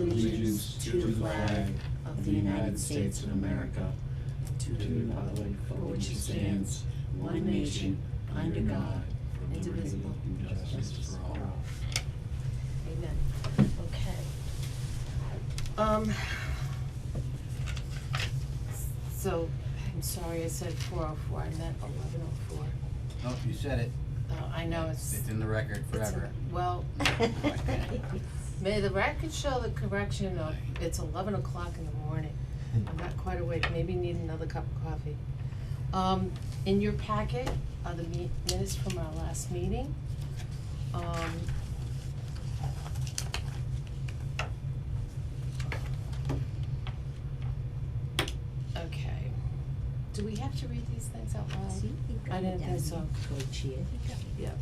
allegiance to the flag of the United States of America, to the republic for which it stands, one nation, under God, indivisible, with justice for all. Amen. Okay. So, I'm sorry I said 4:04, I meant 11:04. Oh, you said it. I know it's. It's in the record forever. Well, may the record show the correction of, it's 11 o'clock in the morning. I'm not quite awake, maybe need another cup of coffee. In your packet are the minutes from our last meeting. Okay. Do we have to read these things out loud? See, you got I it didn't down. think so. Co-chair, you got it. Yep.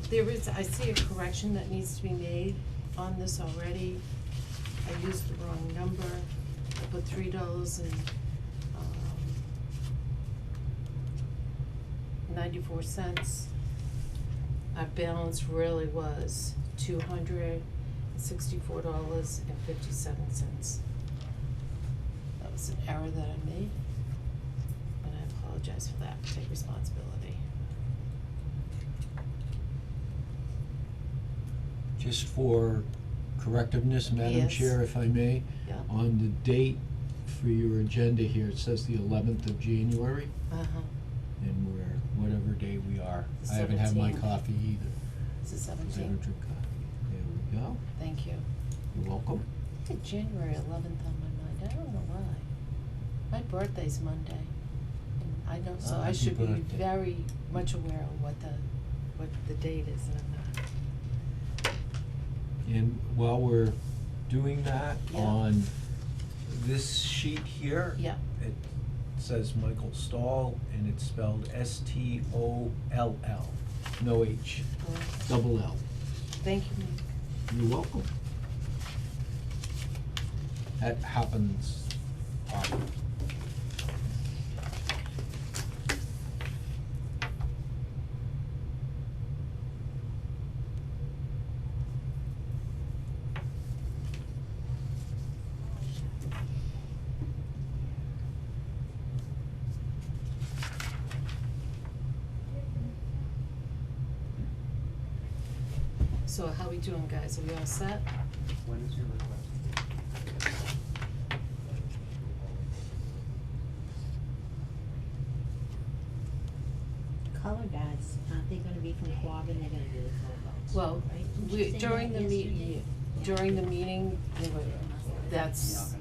There is, I see a correction that needs to be made on this already. I used the wrong number. I put $3 and 94 cents. Our balance really was $264.57. That was an error that I made, and I apologize for that. Take responsibility. Just for correctiveness, Madam Yes. Chair, if I may, Yeah. on the date for your agenda here, it says the 11th of January, and we're whatever day we are. The I haven't had my 17th. coffee either. It's the 'cause I don't 17th. drink coffee. There we go. Thank you. You're welcome. I had January 11th on my mind. I don't know why. My birthday's Monday. And I know, so I Happy should be birthday. very much aware of what the date is, and I'm not. And while we're doing that, Yeah. on this sheet here, Yeah. it says Michael Stahl, and it's spelled Stoll, no H, double L. Thank you, Mike. You're welcome. That happens often. So how we doing, guys? Are we all set? When is your request? Color guards, aren't they gonna be from Quabbin, they're gonna do the color guards, Well, right? Didn't you we, say during the that meeting, yesterday? during the meeting, they were, that's,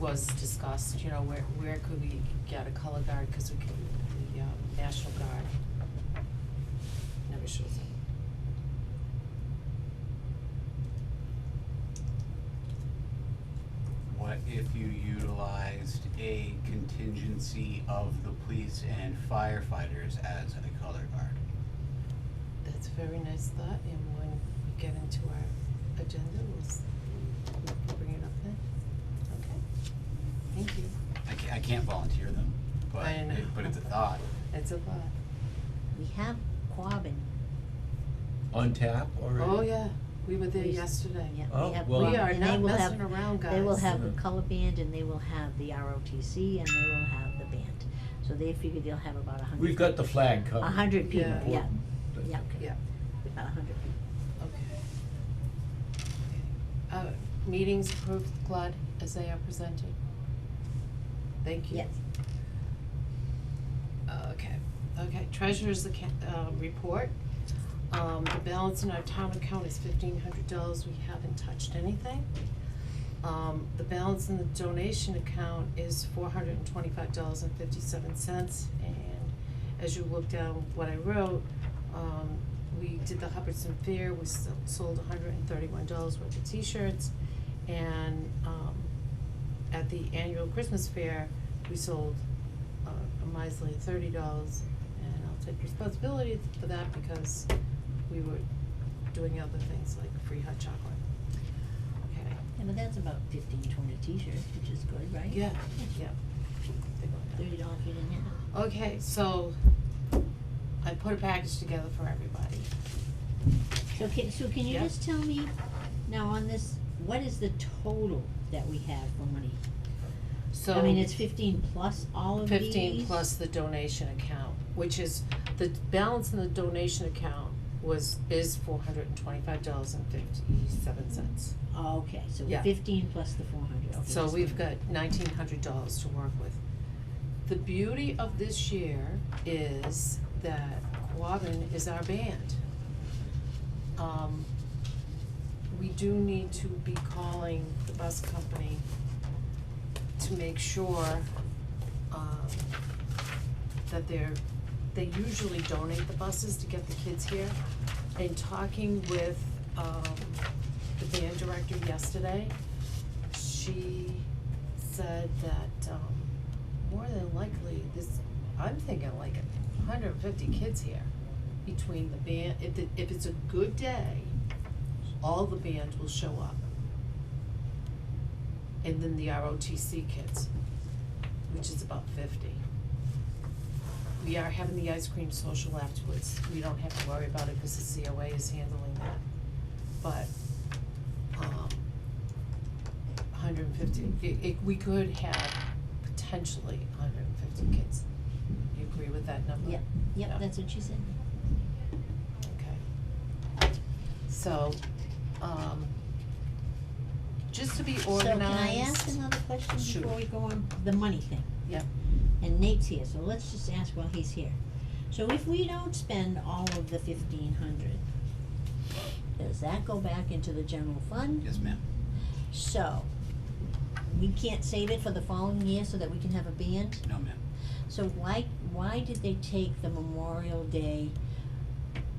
was discussed, you know, where could we get a color guard, cause we could, the, National Guard never shows up. What if you utilized a contingency of the police and firefighters as a color guard? That's a very nice thought, and when we get into our agenda, we'll bring it up then. Okay, thank you. I can't volunteer them, but I know. but it's a thought. It's a thought. We have Quabbin, On tap already? Oh, yeah, we were there We- yesterday. yeah, Oh, we have well- We Quabbin, are and they not will have, messing around, guys. they will have the Yeah. color band and they will have the ROTC and they will have the band. So they figure they'll have about 100. We've got the flag covered. 100 people, Yeah. yeah, That's yeah. okay. Yeah, about 100 people. okay. Meetings approved, Claude, as they are presented? Thank you. Yes. Okay, treasurer's report. The balance in our town account is $1,500, we haven't touched anything. The balance in the donation account is $425.57, and as you look down what I wrote, we did the Hubbardson Fair, we sold $131 worth of t-shirts, and, at the annual Christmas fair, we sold, a measly $30, and I'll take responsibility for that because we were doing other things like free hot chocolate. Okay. Yeah, but that's about 15, 20 t-shirts, which is good, right? Yeah, yeah. $30 you didn't have. Okay, so I put a package together for everybody. So can you Yeah. just tell me, now on this what is the total that we have for money? So. I mean, it's 15 plus all of these? 15 plus the donation account, which is, the balance in the donation account is $425.57. Oh, okay, so Yeah. 15 plus the 400, okay. So just we've a minute. got $1,900 to work with. The beauty of this year is that Quabbin is our band. We do need to be calling the bus company to make sure, that they usually donate the buses to get the kids here. In talking with, the band director yesterday, she said that, more than likely, I'm thinking like 150 kids here between the band, if it's a good day, all the band will show up. And then the ROTC kids, which is about 50. We are having the ice cream social afterwards. We don't have to worry about it because the COA is handling that. But, 150, we could have potentially 150 kids. You agree with that number? Yep, Yeah. that's what she said. Okay. So, just to be organized. So can I ask another question Shoot. before we go on, the money thing? Yep. And Nate's here, so let's just ask while he's here. So if we don't spend all of the 1,500, does that go back into the general fund? Yes, ma'am. So, we can't save it for the following year so that we can have a band? No, ma'am. So why did they take the Memorial Day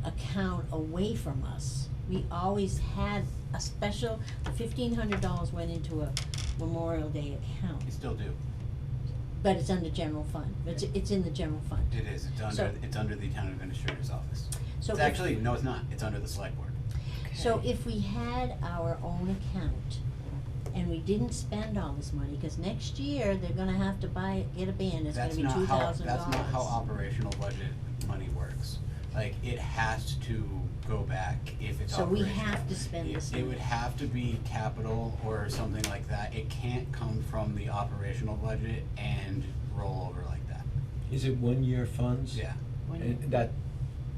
account away from us? We always had a special, the $1,500 went into a Memorial Day account, You still do. but it's under general fund, it's in the general fund. It is. So- It's under the town administrator's office. So It's if- actually, no, it's not. It's under the select board. So Okay. if we had our own account and we didn't spend all this money, cause next year they're gonna have to get a band, it's gonna be $2,000. That's not how operational budget money works. Like, it has to go back if it's So we operational. have to spend this It would money. have to be capital or something like that. It can't come from the operational budget and roll over like that. Is it 1-year funds? Yeah. When- And that,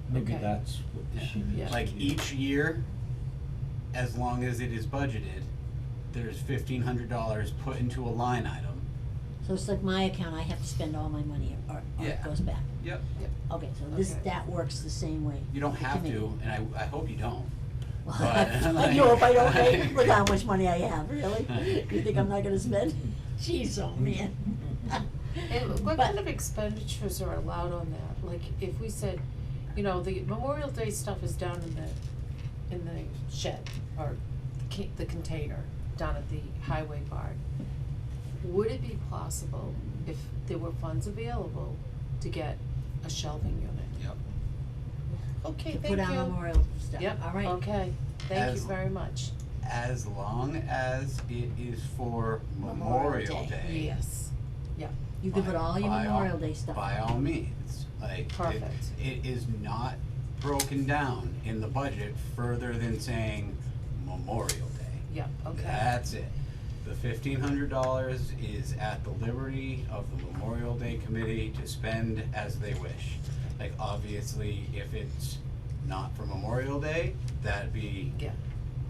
maybe Okay. that's what Yeah. she means. Yeah. Like, each year, as long as it is budgeted, there's $1,500 put into a line item. So it's like my account, I have to spend all my money or it Yeah. goes back. Yep. Okay, so Okay. that works the same way. You don't with the have committee. to, and I hope you don't. Well, But, I like- hope I don't, hey, look how much money I have, really? You think I'm not gonna spend? Jeez, oh man. And what But- kind of expenditures are allowed on that? Like, if we said, you know, the Memorial Day stuff is down in the shed, or the container, down at the highway barn. Would it be possible, if there were funds available, to get a shelving unit? Yep. Okay, To thank you. put on memorial stuff, Yep, all right. okay, thank you As- very much. As long as it is for Memorial Day. Yes, yep, You can by- put all your by Memorial Day stuff. By all means, like, Perfect. it is not broken down in the budget further than saying Memorial Day. yep, okay. That's it. The $1,500 is at the liberty of the Memorial Day Committee to spend as they wish. Like, obviously, if it's not for Memorial Day, that'd be Yeah,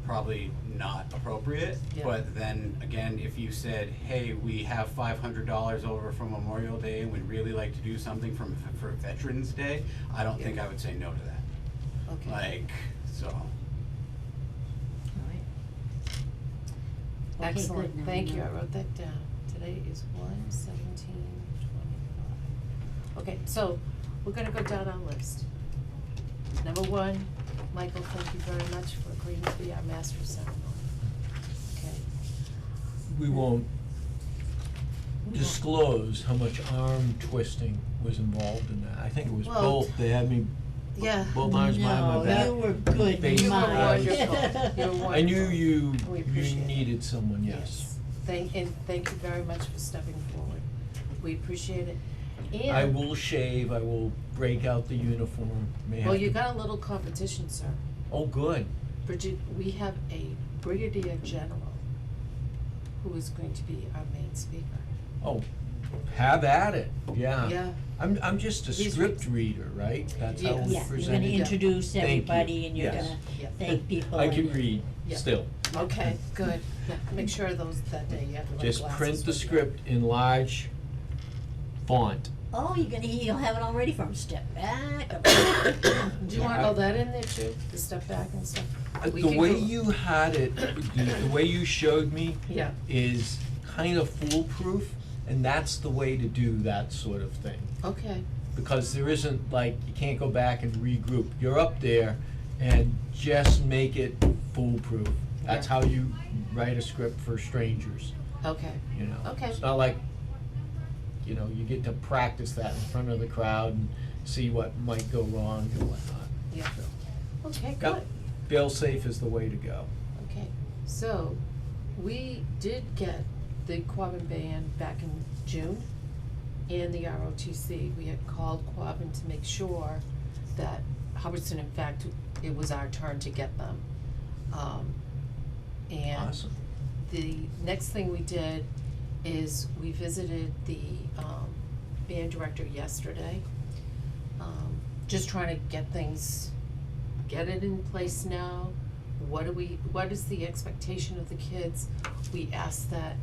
probably not appropriate. Yeah. But then again, if you said, hey, we have $500 over from Memorial Day and we'd really like to do something for Veterans Day, I don't Yeah. think I would say no to that. okay. Like, so, All right. Okay, Excellent, good, now we thank you, know. I wrote that down. Today is 1/17/25. Okay, so, we're gonna go down our list. Number one, Michael, thank you very much for agreeing to be our master of ceremony. Okay. We won't disclose how much arm twisting was involved in that. I think it was Well, both, they had me, Yeah. both arms behind my back. No, you were good, Basically, You were I was- wonderful, you were wonderful. I knew you We appreciate it. needed someone, yes. Thank you very much for stepping forward. We appreciate it. I And, will shave, I will break out the uniform, may have well, you to- got a little competition, sir. Oh, good. Bridget, we have a brigadier general, who is going to be our main speaker. Oh, have at it, yeah. Yeah, I'm just a He's script reader, right? That's how Yes. we Yeah, you're present gonna it. introduce Thank you. everybody and you're Yes. gonna Yeah. thank people. I and- can read, Yeah. still. okay, good, yeah, make sure those, that day you have the right Just glasses print the with you. script in large font. Oh, you'll have it all ready for him, step back. Do you want all that in there too, the step back and stuff? We The can way go- you had it, the way you showed me Yeah, is kind of foolproof, and that's the way to do that sort of thing. okay, Because there isn't, like, you can't go back and regroup. You're up there and just make it foolproof. That's Yeah. how you write a script for strangers, okay, you know? Okay. It's not like, you know, you get to practice that in front of the crowd and see what might go wrong and whatnot. yeah, So, okay, Yep. good. Fail safe is the way to go. Okay, so we did get the Quabbin Band back in June and the ROTC. We had called Quabbin to make sure that Hubbardston, in fact, it was our turn to get them. And Awesome. the next thing we did is we visited the band director yesterday. Just trying to get it in place now. What is the expectation of the kids? We ask that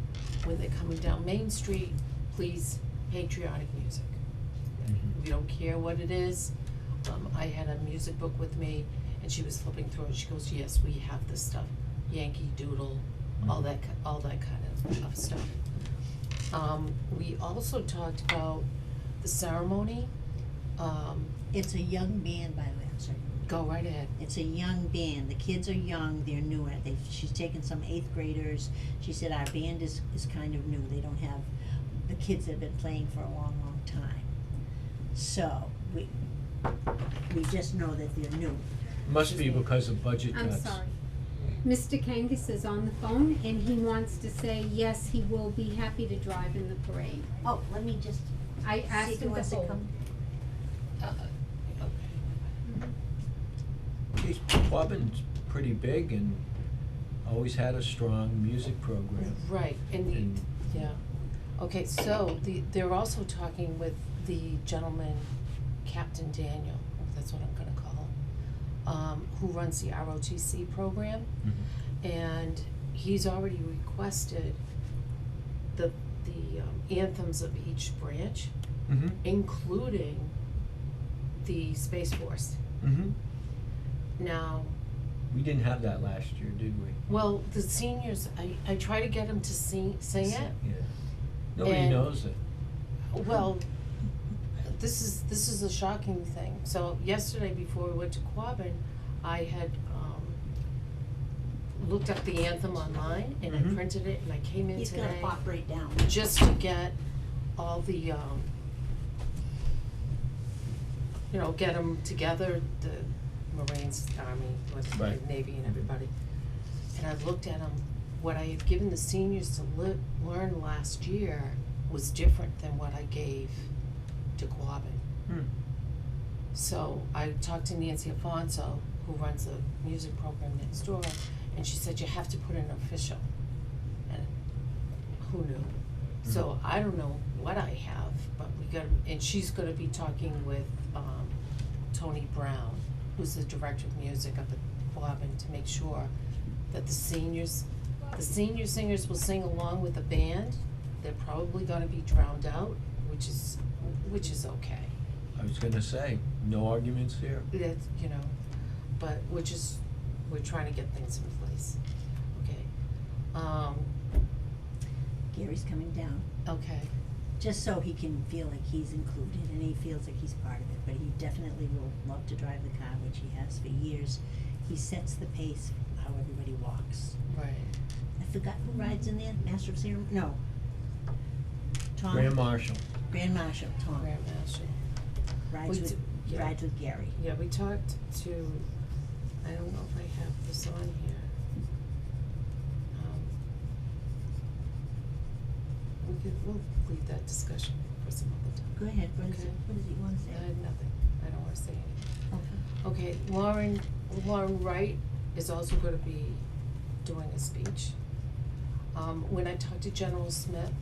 when they're coming down Main Street, please patriotic music. Mhm. We don't care what it is. I had a music book with me and she was flipping through it. She goes, yes, we have this stuff. Yankee Doodle, all that kind of stuff. We also talked about the ceremony. It's a young band, by the way, I'm sorry. Go right ahead. It's a young band. The kids are young, they're new at it. She's taken some 8th graders. She said our band is kind of new. They don't have the kids that have been playing for a long, long time. So we just know that they're new. Must be because of budget I'm cuts. sorry. Mr. Kangas is on the phone and he wants to say, yes, he will be happy to drive in the parade. Oh, let me just I see asked if he him wants to to hold. come. Geez, Quabbin's pretty big and always had a strong music program. Right, And yeah. Okay, so they're also talking with the gentleman, Captain Daniel, that's what I'm gonna call him, who runs the ROTC program. Mhm. And he's already requested the anthems of each branch, Mhm. including the Space Force. Mhm. Now, We didn't have that last year, did we? well, the seniors, I try to get them to sing it. Yeah. Nobody And- knows it. Well, this is a shocking thing. So yesterday before we went to Quabbin, I had looked up the anthem online and I Mhm. printed it and I came in He's today gonna pop right down. just to get all the get them together, the Marines, Army, Right. Navy and everybody. And I looked at them, what I had given the seniors to learn last year was different than what I gave to Quabbin. Hmm. So I talked to Nancy Afonso, who runs the music program next door, and she said, you have to put in official. And who knew? So I don't know what I have, but we got, and she's gonna be talking with, Tony Brown, who's the director of music up at Quabbin, to make sure that the senior singers will sing along with the band. They're probably gonna be drowned out, which is okay. I was gonna say, no arguments here. That's, but we're trying to get things in place. Okay. Gary's coming down, Okay, just so he can feel like he's included and he feels like he's part of it, but he definitely will love to drive the car, which he has for years. He sets the pace for how everybody walks. right. I forgot who rides in there, Master of Ceremony, no. Tom? Grand Marshal. Grand Marshal, Tom, Graham Marshall. rides We with, do- yeah. rides with Gary. Yeah, we talked to, I don't know if I have this on here. We'll leave that discussion for some other time. Go ahead, what is Okay. it, what does he wanna I say? had nothing, I don't wanna say anything. Okay. Okay, Lauren Wright is also gonna be doing a speech. When I talked to General Smith,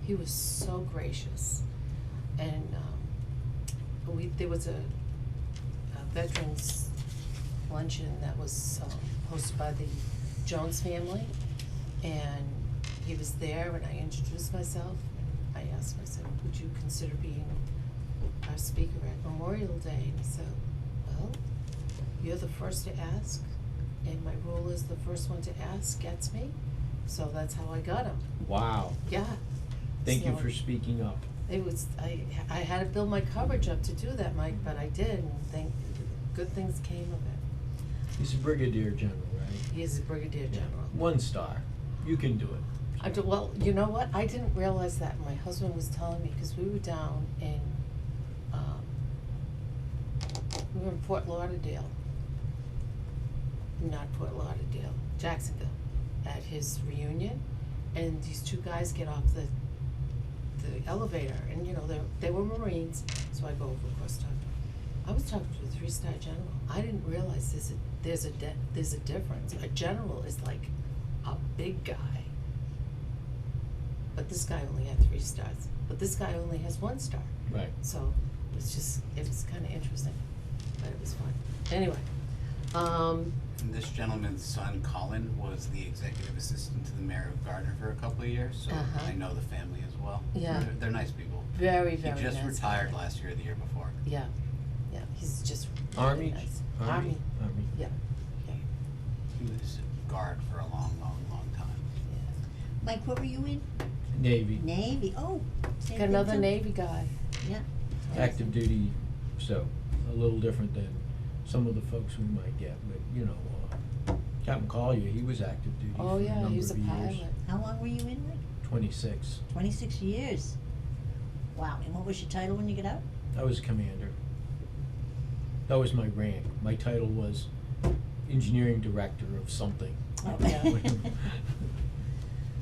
he was so gracious. And, there was a veterans luncheon that was, hosted by the Jones family. And he was there and I introduced myself. And I asked him, I said, would you consider being our speaker at Memorial Day? And he said, well, you're the first to ask. And my rule is the first one to ask gets me. So that's how I got him. Wow. Yeah. Thank you So for speaking up. It was, I had to build my coverage up to do that, Mike, but I did, and good things came of it. He's a brigadier general, right? He is a brigadier Yeah. general. 1 star. You can do it. Well, you know what, I didn't realize that, my husband was telling me, cause we were down in, we were in Fort Lauderdale. Not Fort Lauderdale, Jacksonville, at his reunion, and these 2 guys get off the elevator, and you know, they were Marines, so I go over, of course, I was talking to a 3-star general. I didn't realize there's a difference. A general is like a big guy. But this guy only had 3 stars. But this guy only has 1 star. Right. So it was kinda interesting, but it was fun. Anyway, And this gentleman's son, Colin, was the executive assistant to the mayor of Gardner for a couple of years, so Uh-huh. I know the family as well. Yeah. They're nice people. very, very nice. He just guy. retired last year or the year before. Yeah, he's just really Army? nice. Army? Yeah, yeah, He was guard for a long, long, long time. yeah. Mike, what were you in? Navy. Navy, oh, same Got thing another too. Navy guy. Yeah. Active duty, so a little different than some of the folks we might get, but you know, Captain Collier, he was active duty Oh, for a yeah, number he was a of years. pilot. How long were you in, Mike? 26. 26 years. Wow, and what was your title when you got out? I was commander. That was my rank. My title was engineering director of something. Oh. Yeah.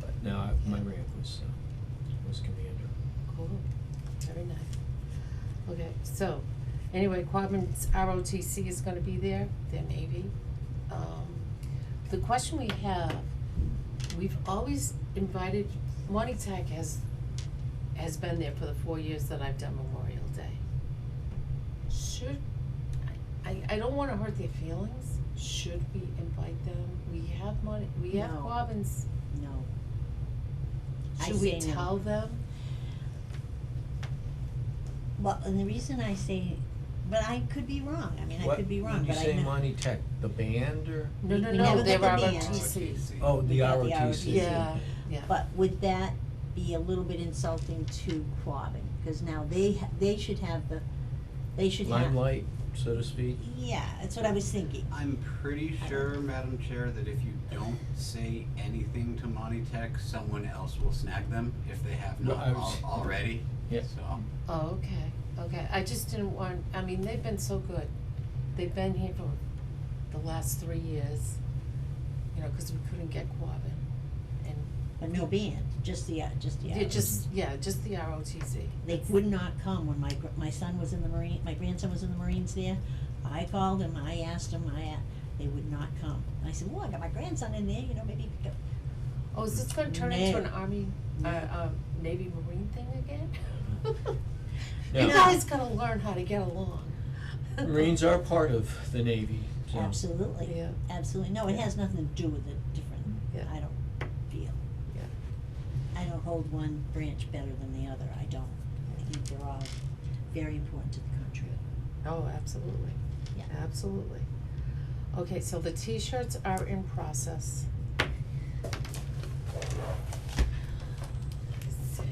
But no, my rank was commander. Cool, very nice. Okay, so, anyway, Quabbin's ROTC is gonna be there, their Navy. The question we have, we've always invited, Monty Tech has been there for the 4 years that I've done Memorial Day. I don't wanna hurt their feelings, should we invite them? We have money, we have No. Quabbin's, No. I should we say no. tell them? Well, and the reason I say, but I could be wrong, I mean, I could be wrong, but I When you say know. Monty Tech, the band or? No, We no, never no, they're got the band. ROTC. Oh, the We got the ROTC. Yeah, yeah. But would that be a little bit insulting to Quabbin? Cause now they should have Limelight, so to speak. Yeah, that's what I was thinking. I'm pretty sure, Madam Chair, that if you don't say anything to Monty Tech, someone else will snag them if they have Well, not I was- already. Yeah. So, Oh, okay, I just didn't want, I mean, they've been so good. They've been here for the last 3 years, you know, cause we couldn't get Quabbin. And, But no band, just the yeah, just the ROTC. They would not come when my son was in the Marine, my grandson was in the Marines there. I called him, I asked him, they would not come. I said, well, I got my grandson in there, you know, maybe he could go. Oh, is this gonna turn into No. an Army, No. Navy Marine thing again? Yeah. You guys gotta learn how to get along. Marines are part of the Navy, so. Absolutely, Yeah. absolutely. No, it has nothing to do with the different, Yeah. I don't feel. Yeah. I don't hold one branch better than the other, I don't. I think they're all very important to the country. Oh, absolutely. Yeah. Absolutely. Okay, so the T-shirts are in process. Let's see.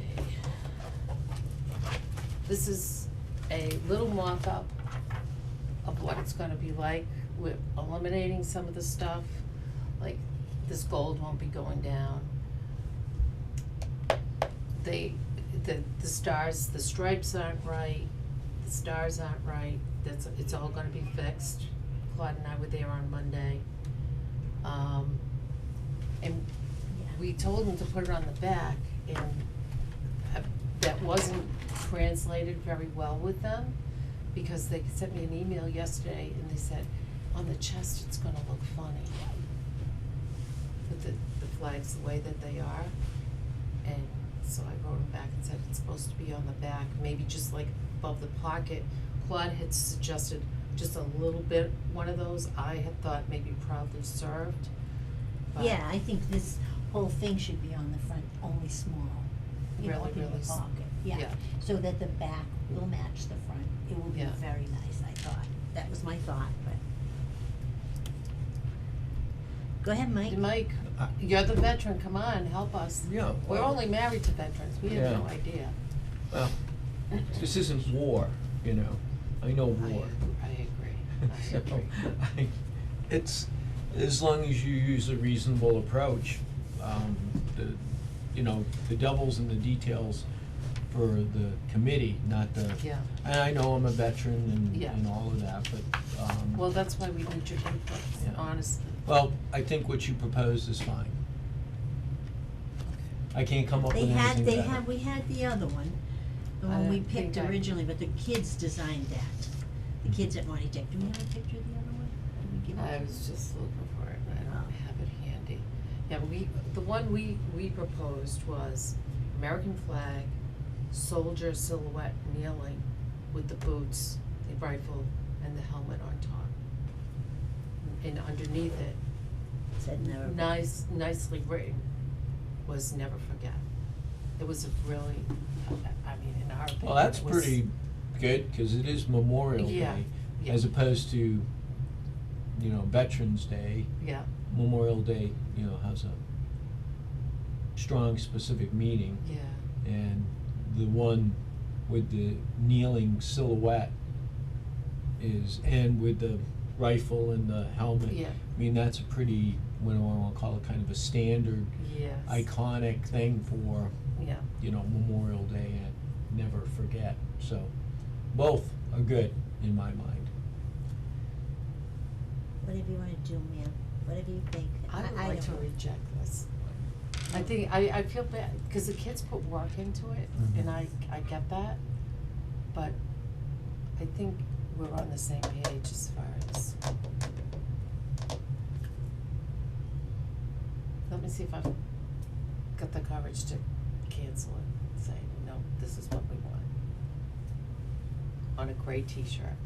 This is a little mock-up of what it's gonna be like. We're eliminating some of the stuff, like this gold won't be going down. The stars, the stripes aren't right, the stars aren't right, it's all gonna be fixed. Claude and I were there on Monday. And we told them to put it on the back, and that wasn't translated very well with them, because they sent me an email yesterday and they said, on the chest, it's gonna look funny. with the flags the way that they are. And so I wrote him back and said it's supposed to be on the back, maybe just like above the pocket. Claude had suggested just a little bit, one of those. I had thought maybe proudly served. But Yeah, I think this whole thing should be on the front, only small. You know, Really, up in really the pocket, yeah, yeah. so that the back will match the front. It will be Yeah. very nice, I thought. That was my thought, but. Go ahead, Mike. Mike, you're the veteran, come on, help us. Yeah, We're well- only married to veterans, we have no Yeah. idea. Well, this isn't war, you know, I know I war. agree, I So, agree. it's, as long as you use a reasonable approach, the, you know, the devil's in the details for the committee, not the. Yeah. And I know I'm a veteran Yeah. and all of that, but, Well, that's why we need your input, Yeah. honestly. well, I think what you proposed is fine. I can't come up with anything better. We had the other one, the one I we think picked I- originally, but the kids designed that. The kids at Monty Tech, do we have a picture of the other one? Did we give it I to was just looking for it, and I don't Oh. have it handy. Yeah, the one we proposed was American flag, soldier silhouette kneeling with the boots, the rifle, and the helmet on top. And underneath it, Said never. nicely written, was never forget. It was a really, I mean, in our opinion, Well, that's it was- pretty good, cause it is Memorial Yeah, Day, yeah. as opposed to, you know, Veterans Day. Yeah, Memorial Day, you know, has a strong specific meaning, yeah, and the one with the kneeling silhouette is, and with the rifle and the helmet. yeah, I mean, that's a pretty, what do I wanna call it, kind of a standard, yes. iconic thing for, Yeah, you know, Memorial Day and never forget, so both are good in my mind. Whatever you wanna do, ma'am, whatever you think. I would like to don't- reject this. I think, I feel bad, cause the kids put work into it, Mhm. and I get that, but I think we're on the same page as far as. Let me see if I've got the courage to cancel it, say, no, this is what we want. On a gray t-shirt.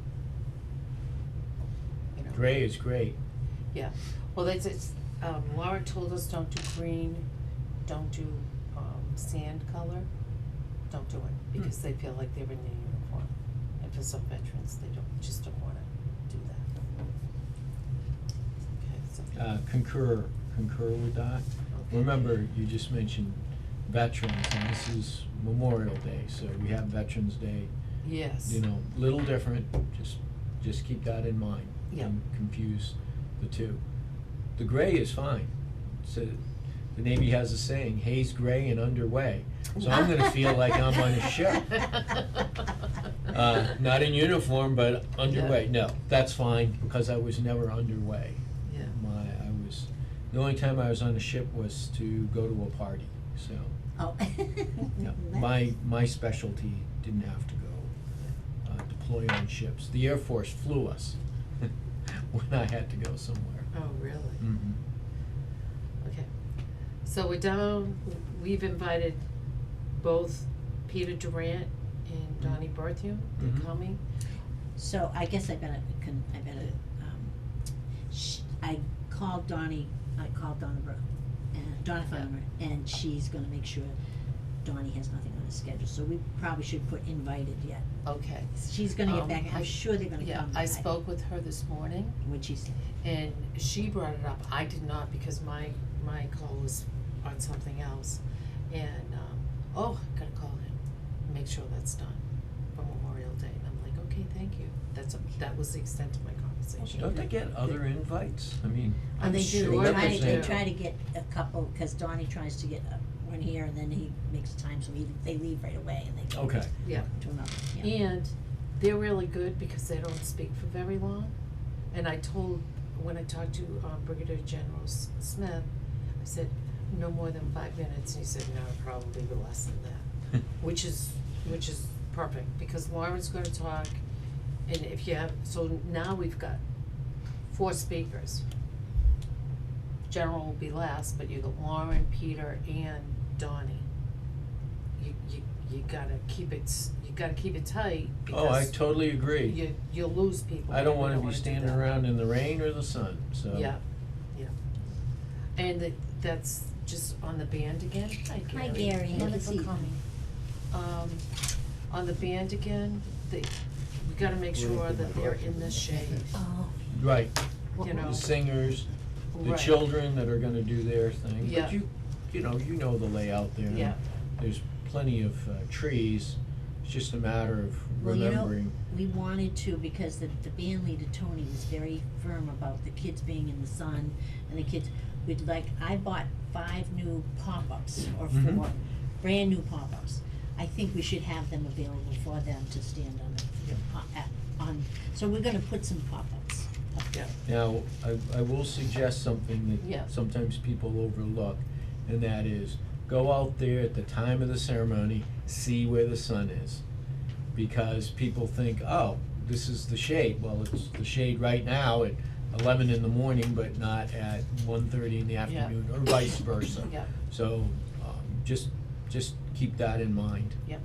You know? Gray is great. Yeah, well, it's, Laura told us don't do green, don't do, sand color, don't do it, because they feel like they're in their uniform. And for some veterans, they just don't wanna do that. Okay, so. Concur with that. Okay. Remember, you just mentioned veterans, and this is Memorial Day, so we have Veterans Day, Yes. you know, little different, just keep that in mind. Yeah. And confuse the two. The gray is fine, so, the Navy has a saying, haze gray and underway, so I'm gonna feel like I'm on a ship. Not in uniform, but underway, no, that's fine, because I was never underway. Yeah. The only time I was on a ship was to go to a party, so, Oh. yeah, Nice. my specialty didn't have to go, deploy on ships. The Air Force flew us when I had to go somewhere. Oh, really? Mhm. Okay, so we're down, we've invited both Peter Durant and Donnie Berthium, they're Mhm. coming. So I guess I called Donna Farmer, and she's gonna make sure Donnie has nothing on his schedule, so we probably should put invited yet. Okay. She's gonna get back, I'm I- sure they're gonna come. Yeah, I spoke with her this morning, What'd she say? and she brought it up, I did not, because my call was on something else. And, gotta call him, make sure that's done for Memorial Day, and I'm like, okay, thank you, that was the extent of my conversation. Don't they get other invites? I mean, Oh, I'm they do, sure they they do. try to get a couple, cause Donnie tries to get one here, and then he makes time, so they leave right away, and they go okay. Yeah. to another, yeah. And they're really good because they don't speak for very long. And when I talked to Brigadier General Smith, I said, no more than 5 minutes, and he said, no, probably less than that. Which is perfect, because Lauren's gonna talk, and if you have, so now we've got 4 speakers. general will be last, but you got Lauren, Peter, and Donnie. You gotta keep it, you gotta keep it tight, Oh, I because totally agree. you'll lose people. I don't and we wanna be do standing that. around in the rain or the sun, so. Yeah, yeah. And that's just on the band again. Hi Gary. Hi, Gary. Thank Have you a for seat. coming. On the band again, we gotta make sure that they're in the shade, Oh, Right, you know. the singers, the Right. children that are gonna do their thing, Yeah. but you know the layout there. Yeah. There's plenty of trees, it's just a matter of well, you know, remembering. we wanted to, because the band leader, Tony, was very firm about the kids being in the sun, and the kids, I bought 5 new pop-ups, or 4, Mhm. brand new pop-ups. I think we should have them available for them to stand on so we're gonna put some pop-ups up there. Now, I will suggest something Yeah. that sometimes people overlook, and that is, go out there at the time of the ceremony, see where the sun is. Because people think, oh, this is the shade, well, it's the shade right now at 11 in the morning, but not at 1:30 in the afternoon, or vice versa. Yeah. So, just keep that in mind. Yep.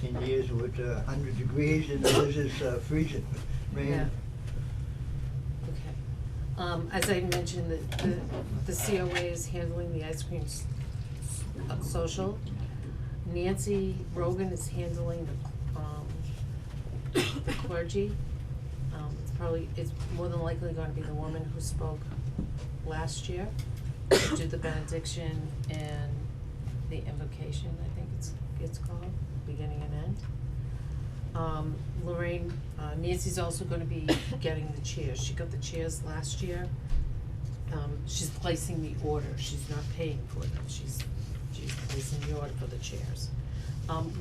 19 years with 100 degrees and this is freezing, rain. Yeah. Okay. As I mentioned, the COA is handling the ice cream social. Nancy Rogan is handling the clergy. It's more than likely gonna be the woman who spoke last year, to do the benediction and the invocation, I think it's called, beginning and end. Lorraine, Nancy's also gonna be getting the chairs, she got the chairs last year. She's placing the order, she's not paying for them, she's placing the order for the chairs.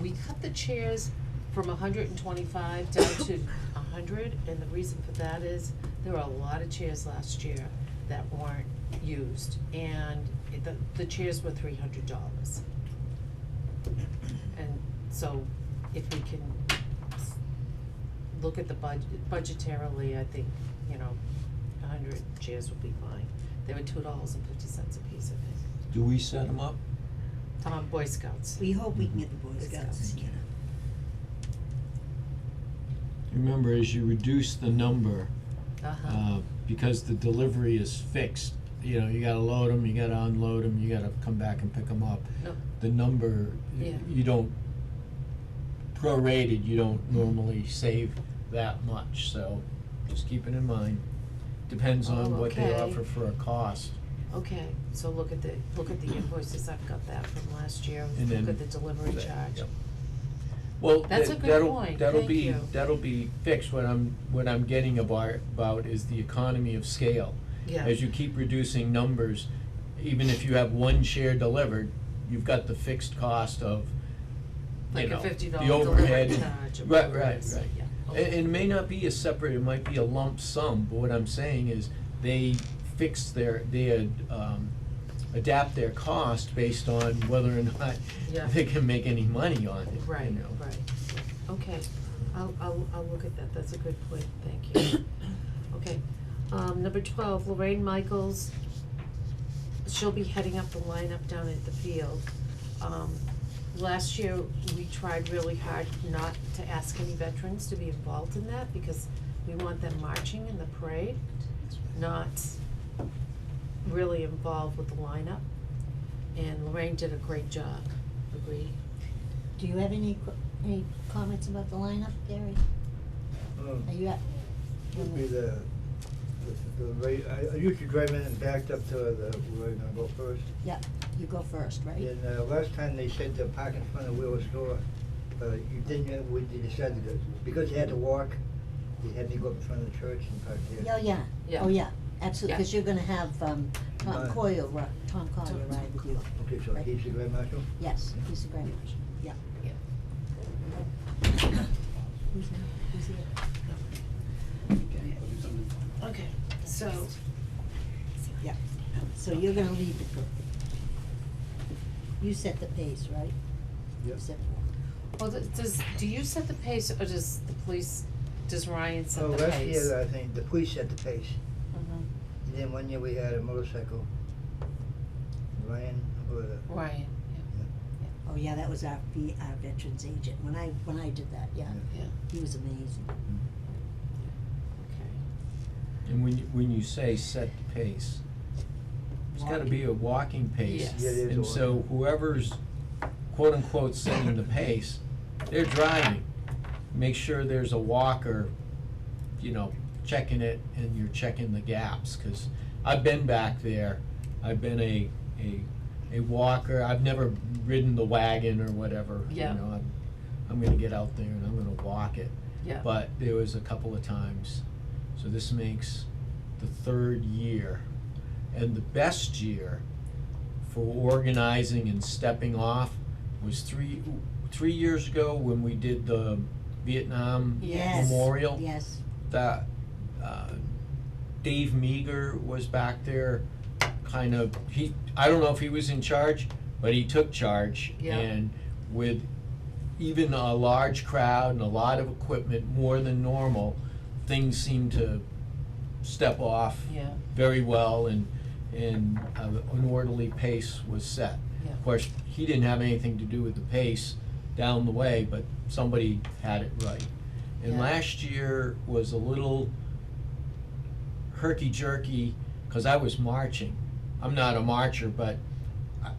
We cut the chairs from 125 down to 100, and the reason for that is, there were a lot of chairs last year that weren't used, and the chairs were $300. And so, if we can look at the budgetarily, I think, 100 chairs would be fine. They were $2.50 a piece, I think. Do we set them up? Boy Scouts. We hope we can get the Boy Boy Scouts Scouts. in here. Remember, as you reduce the number, Uh-huh. because the delivery is fixed, you gotta load them, you gotta unload them, you gotta come back and pick them up. No. The number, Yeah. you don't, prorated, you don't normally save that much, so just keep it in mind. Depends on Oh, what they okay. offer for a cost. Okay, so look at the invoices, I've got that from last year, And look then at the delivery that, charge. yep. Well, That's a good that'll, point. that'll Thank be, you. that'll be fixed. What I'm getting about is the economy of scale. Yeah. As you keep reducing numbers, even if you have one share delivered, you've got the fixed cost of, Like a the $50 overhead. delivery charge or Right, whatever it right, is. right. Yeah, And okay. it may not be a separate, it might be a lump sum, but what I'm saying is, they adapt their cost based on whether or not Yeah. they can make any money on it, Right, you know. right, okay, I'll look at that, that's a good point, thank you. Okay, number 12, Lorraine Michaels, she'll be heading up the lineup down at the field. Last year, we tried really hard not to ask any veterans to be involved in that, because we want them marching in the parade, not really involved with the lineup. And Lorraine did a great job, agree? Do you have any comments about the lineup, Gary? Are you at? Would be the rate, I usually drive in and backed up to where I'm gonna go first. Yeah, you go first, right? And last time they said to park in front of Wheeler Store, you didn't, they decided that, because you had to walk, they had me go up in front of the church and park there. Oh, yeah, Yeah. oh, yeah, absolutely, Yeah. cause you're gonna have, Tom Right. Collier ride with you. Okay, so Right. he's the Grand Marshal? Yes, he's the grand marshal, yeah. Yeah. Who's that? Who's here? Okay, so, Yeah, so you're gonna lead the group. You set the pace, right? Yep. You set, well, do you set the pace, or does the police does Ryan set Oh, the pace? last year, I think, the police set the pace. Mhm. And then one year we had a motorcycle. Ryan, Ryan, Oh, yeah, that was our veterans agent, when I did that, yeah, yeah, he was amazing. okay. And when you say set the pace, it's gotta be a walking pace. Yes. Yeah, it is a And so walking. whoever's quote unquote setting the pace, they're driving. Make sure there's a walker, you know, checking it and you're checking the gaps, 'cause I've been back there. I've been a walker. I've never ridden the wagon or whatever. Yeah. You know, I'm gonna get out there and I'm gonna walk it. Yeah. But there was a couple of times, so this makes the third year. And the best year for organizing and stepping off was three years ago when we did the Vietnam Yes. Memorial. Yes, That, Dave Meager was back there, kind of, I don't know if he was in charge, but he took charge. Yeah. And with even a large crowd and a lot of equipment, more than normal, things seemed to step off Yeah, very well, and an orderly pace was set. yeah. Of course, he didn't have anything to do with the pace down the way, but somebody had it right. And Yeah. last year was a little herky-jerky, 'cause I was marching. I'm not a marcher, but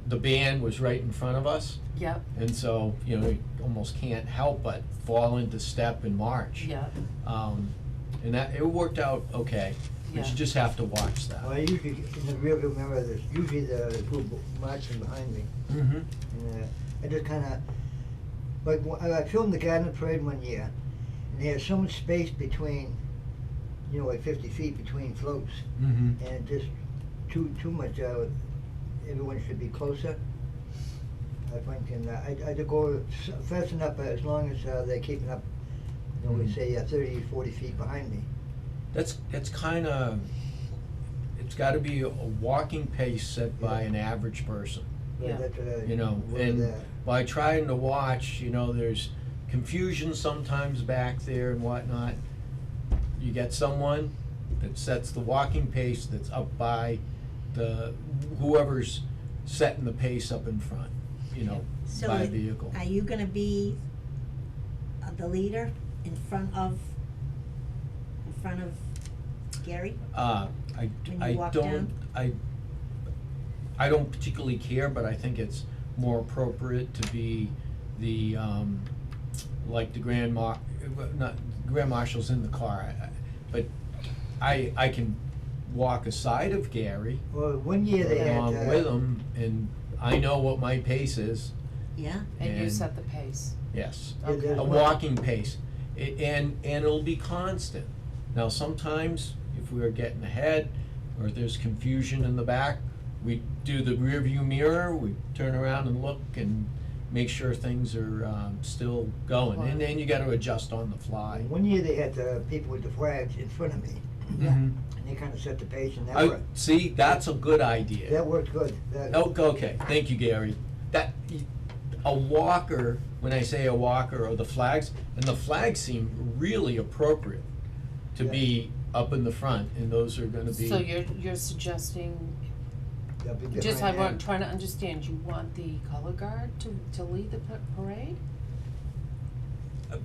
the band was right in front of us, Yep, and so, you know, you almost can't help but fall into step and march. yep, And that, it worked out okay, but Yeah. you just have to watch that. well, I usually, in the rearview mirror, there's usually the group marching behind me. Mm-hmm. And I just kinda, like, I filmed the Garden Parade one year, and there's so much space between, you know, like 50 feet between floats, Mm-hmm. and just too much, everyone should be closer, I think, and I just go fast enough, as long as they're keeping up, you know, we Mhm. say 30, 40 feet behind me. That's kinda, it's gotta be a walking pace set by Yeah. an average person, But Yeah. that's what I you know, work and that. by trying to watch, you know, there's confusion sometimes back there and whatnot. You get someone that sets the walking pace that's up by whoever's setting the pace up in front, you know, so by vehicle. are you gonna be the leader in front of Gary? I When you I walk don't, down? I don't particularly care, but I think it's more appropriate to be the, like the not, Grand Marshal's in the car, but I can walk aside of Gary, Well, one year they had, along with him, and I know what my pace is, Yeah, and you And- set the pace. yes. Yeah, there's A one- walking pace, and it'll be constant. Now, sometimes, if we are getting ahead, or if there's confusion in the back, we do the rear view mirror, we turn around and look and make sure things are, still going, and then you gotta adjust on the fly. one year they had people with the flags in front of me, Mhm. and they kinda set the pace, and that worked. See, that's a good idea. That worked good. That- Oh, okay, thank you, Gary. A walker, when I say a walker, or the flags, and the flags seem really appropriate to Yeah. be up in the front, and those are gonna be. So you're suggesting, they'll be just behind them. trying to understand, you want the color guard to lead the parade? Uh,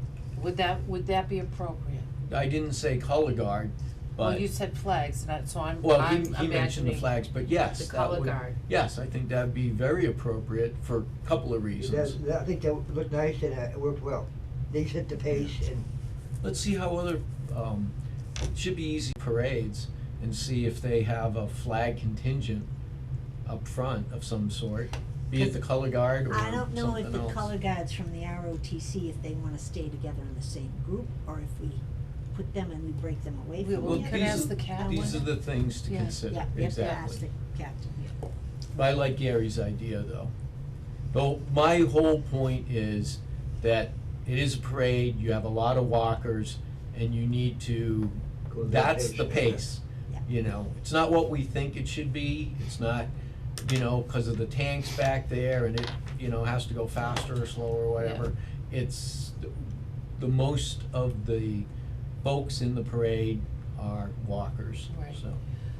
Would that be appropriate? I didn't say color guard, Well, but, you said flags, so I'm well, I'm he mentioned the imagining flags, but yes, the that color would, guard. yes, I think that'd be very appropriate for a couple of reasons. I think that looked nice, and it worked well. They set the pace, and Let's see how other, should be easy parades, and see if they have a flag contingent up front of some sort, be it the color guard or I don't know if something the else. color guards from the ROTC, if they wanna stay together in the same group, or if we put them and we break them away We from will each could other. ask the captain. These are the things to Yeah. consider, Yeah, we have to ask exactly. the captain, yeah. But I like Gary's idea, though. Though, my whole point is that it is a parade, you have a lot of walkers, and you need to, Go that that's pace, the yeah. pace. Yeah. You know, it's not what we think it should be, it's not, you know, 'cause of the tanks back there, and it, you know, has to go faster or slower or whatever. It's, the most of the folks in the parade are walkers, Right. so.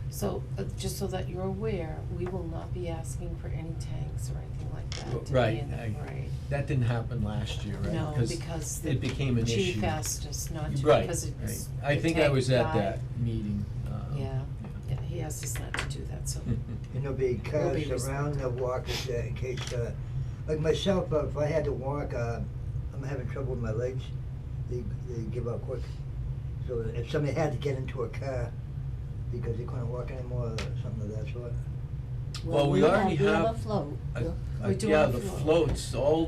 So, just so that you're aware, we will not be asking for any tanks or anything like that to be Right, in the I- parade. That didn't happen last year, right? No, because the it became an issue. chief asked us not to, Right, because it's. right. I the think I tank was at guy- that meeting, Yeah, yeah, he asked us not to do that, so, And there'll be We'll be cars around the walkers in case, like myself, if I had to walk, I'm having trouble with my legs, they give up quick. So if somebody had to get into a car because they couldn't walk anymore or something of that sort. Well, we already We have a have- float. We do Yeah, have the a float. floats, all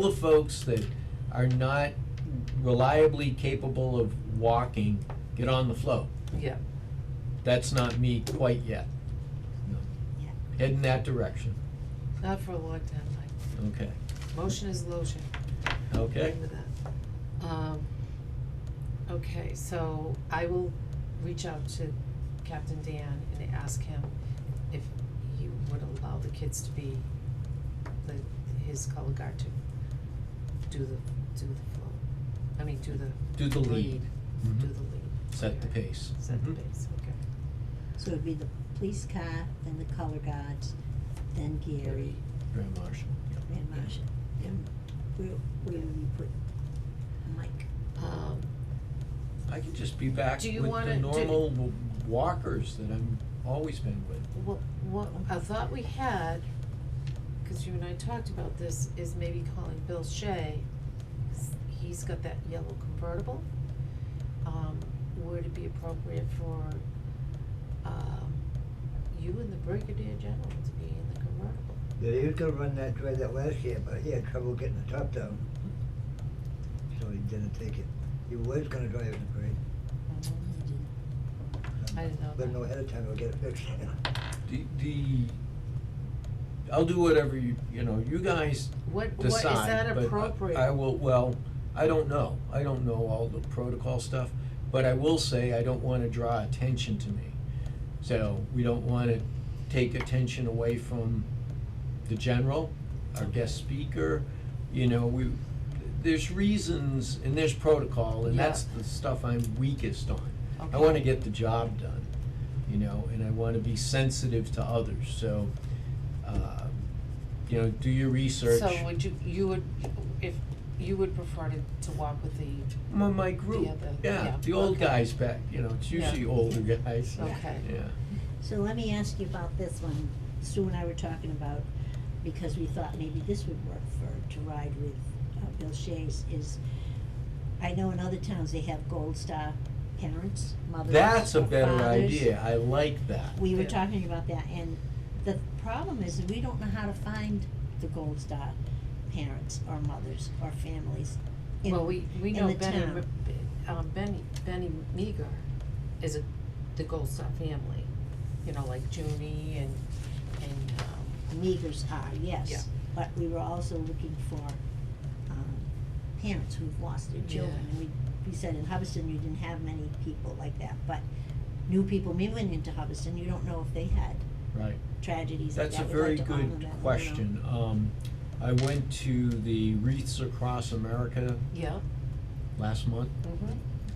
the folks that are not reliably capable of walking, get on the float. yeah. That's not me quite yet. No. Yeah. Heading that direction, Not for a long time, like, okay, motion is lotion. okay. Fine with that. Okay, so I will reach out to Captain Dan and ask him if he would allow the kids to be his color guard to do the float. I mean, do the Do the lead. lead, Mhm. do the lead. Set the Okay. pace. Set the Mhm. pace, okay. So it'd be the police car, then the color guards, then Gary, Grand Marshal, yeah. and Marcia. And where will we put Mike? I could just be back Do you with wanna the do- normal walkers that I'm always been with. What I thought we had, cause you and I talked about this, is maybe calling Bill Shea, 'cause he's got that yellow convertible. Would it be appropriate for, you and the Brigadier General to be in the convertible? Yeah, he was gonna run drive that last year, but he had trouble getting the top down. So he didn't take it. He was gonna drive in the parade. I didn't know Let him that. know ahead of time, we'll get it fixed. I'll do whatever you guys What is decide, that but appropriate? I will, well, I don't know all the protocol stuff, but I will say I don't wanna draw attention to me. So, we don't wanna take attention away from the general, our guest speaker, there's reasons and there's protocol, and that's Yeah. the stuff I'm weakest on. I Okay. wanna get the job done, and I wanna be sensitive to others, so, do your research. So would if you would prefer to walk with the, My group, other- yeah, yeah, the old okay. guys back, it's usually older guys. Okay. Yeah. So let me ask you about this one. Sue and I were talking about, because we thought maybe this would work to ride with Bill Shays, is, I know in other towns they have Gold Star parents, mothers, That's a or better fathers. idea, I like that. We were Yeah. talking about that, and the problem is that we don't know how to find the Gold Star parents or mothers or families in, well, we in know the Benny, town. Benny Meager is the Gold Star family, like Junie and, Meagers are, yes. Yeah. But we were also looking for, parents who've lost their children, Yeah. and we said in Hubbardston you didn't have many people like that, but new people moving into Hubbardston, you don't know if they had Right, tragedies like that's a that. We'd very like to honor good them, question. I went to the Wreaths Across America yeah, last month,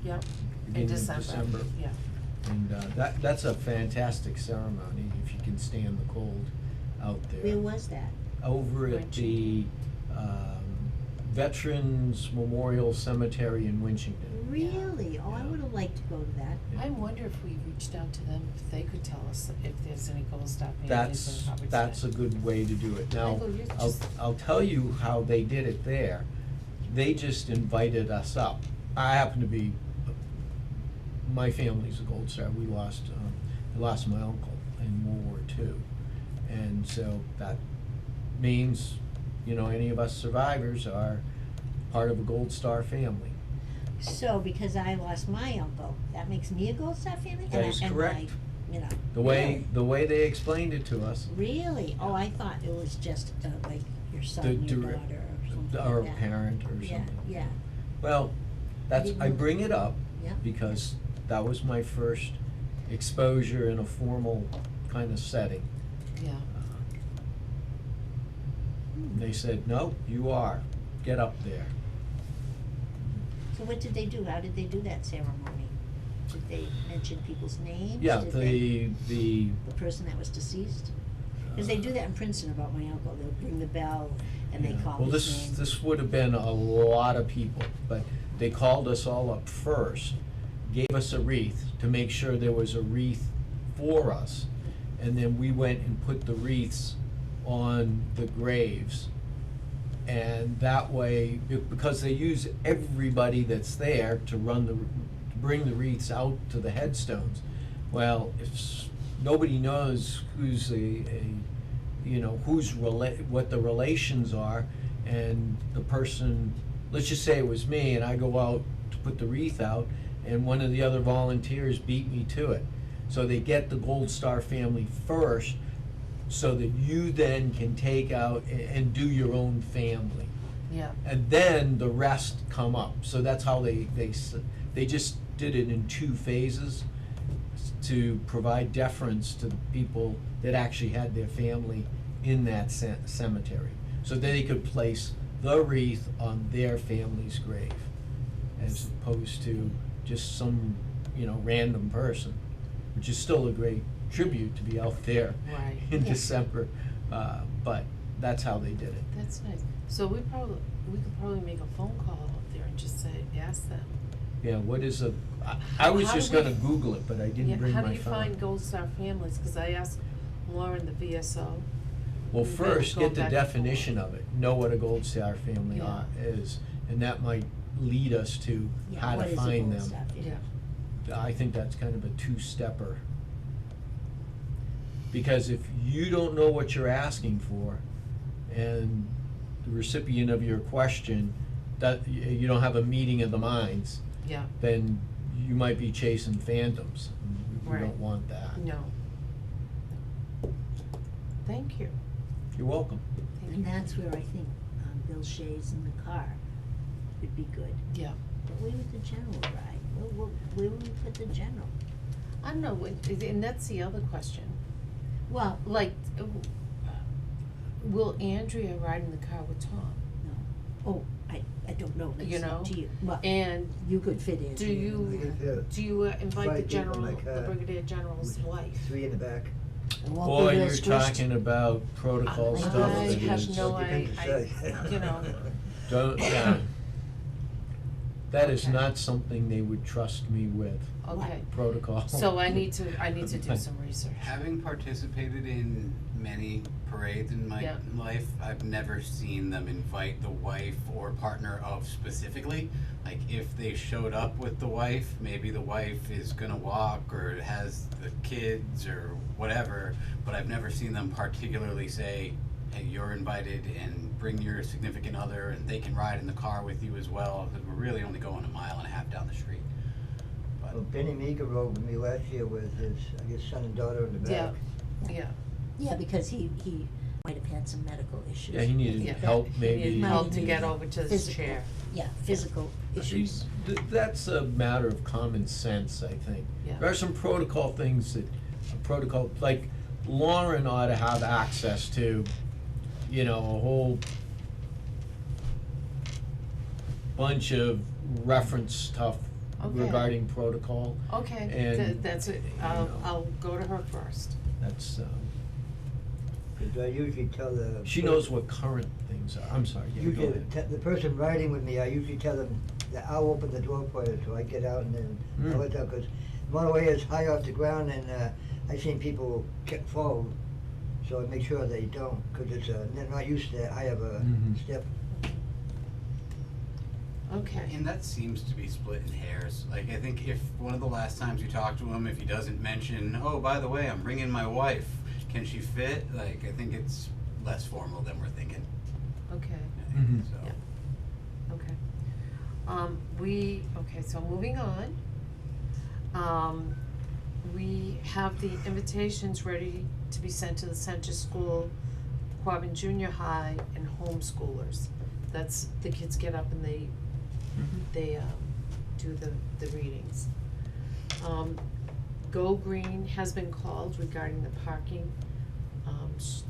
yeah, in beginning of December, December. yeah. And that's a fantastic ceremony, if you can stand the cold out there. Where was that? Over at the Veterans Memorial Cemetery in Winchton. Really? Oh, I Yeah. would've liked to go to that. Yeah. I wonder if we reached out to them, if they could tell us if there's any Gold Star families in Hubbardston. That's a good way to do it. Now, I believe I'll, just- I'll tell you how they did it there. They just invited us up. I happen to be, my family's a Gold Star. We lost my uncle in World War II. And so that means, any of us survivors are part of a Gold Star family. So, because I lost my uncle, that makes me a Gold Star family? That is correct. The way they explained it to us. Really? Oh, I thought it was just, like your son, your direct- daughter, or something Or a like that. parent or Yeah, something. yeah, Well, I bring it up yeah. because that was my first exposure in a formal kind of setting. Yeah, They said, no, you are, get up there. So what did they do? How did they do that ceremony? Did they mention people's names? Yeah, Did they- the the person that was deceased? Cause they do that in Princeton about my uncle, they'll ring the bell and they yeah. call Well, his this, name. this would have been a lot of people, but they called us all up first, gave us a wreath to make sure there was a wreath for us. And then we went and put the wreaths on the graves. And that way, because they use everybody that's there to bring the wreaths out to the headstones. Well, if nobody knows who's what the relations are, and the person, let's just say it was me, and I go out to put the wreath out, and one of the other volunteers beat me to it. So they get the Gold Star family first, so that you then can take out and do your own family. Yeah, And then the rest come up. So that's how they just did it in 2 phases to provide deference to the people that actually had their family in that cemetery. So they could place the wreath on their family's grave, as opposed to just some, random person, which is still a great tribute to be out there right, in Yeah. December. But that's how they did it. that's nice. So we could probably make a phone call up there and just say, ask them. Yeah, what is I was How do just we- gonna Google it, but I Yeah, didn't bring my how phone. do you find Gold Star families? Cause I asked Lauren, the VSO. Well, We've been first, going get the back and forth. definition of it, know what a Gold Star family Yeah. is, and that might lead us to Yeah, how what to is a find gold them. star? Yeah. I think that's kind of a 2-stepper. Because if you don't know what you're asking for, and the recipient of your question, that, you don't have a meeting of the minds, Yeah, then you might be chasing phantoms. We Right. don't want that. no. Thank you, You're welcome. thank And you. that's where I think, Bill Shays in the car would be good. Yeah, But where would the general ride? Where would we put the general? I don't know, and that's the other question. Well, Like, will Andrea ride in the car with Tom? no. Oh, I don't know. You That's up know, to you. Well, And you could fit in. do I you, can fit do you invite the 5 people in general, my the car. brigadier general's wife? 3 in the back. It won't be Boy, real you're squished. talking about protocol I stuff I that have is, no What do you think I- to say? you know. don't, yeah. That is Okay. not something they would trust me with, Okay, protocol. so I need to do some research. Having participated in many parades in my Yeah. life, I've never seen them invite the wife or partner of specifically. Like, if they showed up with the wife, maybe the wife is gonna walk or has the kids or whatever, but I've never seen them particularly say, hey, you're invited and bring your significant other and they can ride in the car with you as well, because we're really only going 1.5 miles down the street. But Well, Benny Meeker rode with me last year with his, I guess, son and daughter in the back. Yeah, Yeah, because he might have had some medical issues. Yeah, he needed Yeah. help, he maybe. needed Might help to need get over to his physical- chair. Yeah, physical issues. That's a matter of common sense, I think. Yeah. There are some protocol things like Lauren ought to have access to, a whole bunch of reference stuff Okay. regarding protocol. Okay, And, that's it, you know. I'll go to her first. That's, 'Cause I usually tell the. she knows what current things are. I'm sorry, yeah, go Usually, ahead. the person riding with me, I usually tell them that I'll open the door for you, so I get out and then Mm. I'll let them, cause Monterey is high off the ground and, I've seen people fall, so I make sure they don't, cause it's, they're not used to that high of a Mhm. step. Okay, And that seems to be split in hairs. Like, I think if one of the last times you talk to him, if he doesn't mention, oh, by the way, I'm bringing my wife, can she fit? Like, I think it's less formal than we're thinking. okay, Mhm. So, Yeah. okay, so moving on. We have the invitations ready to be sent to the Center School, Quabbin Junior High, and homeschoolers. That's, the kids get up and they do the readings. Go Green has been called regarding the parking.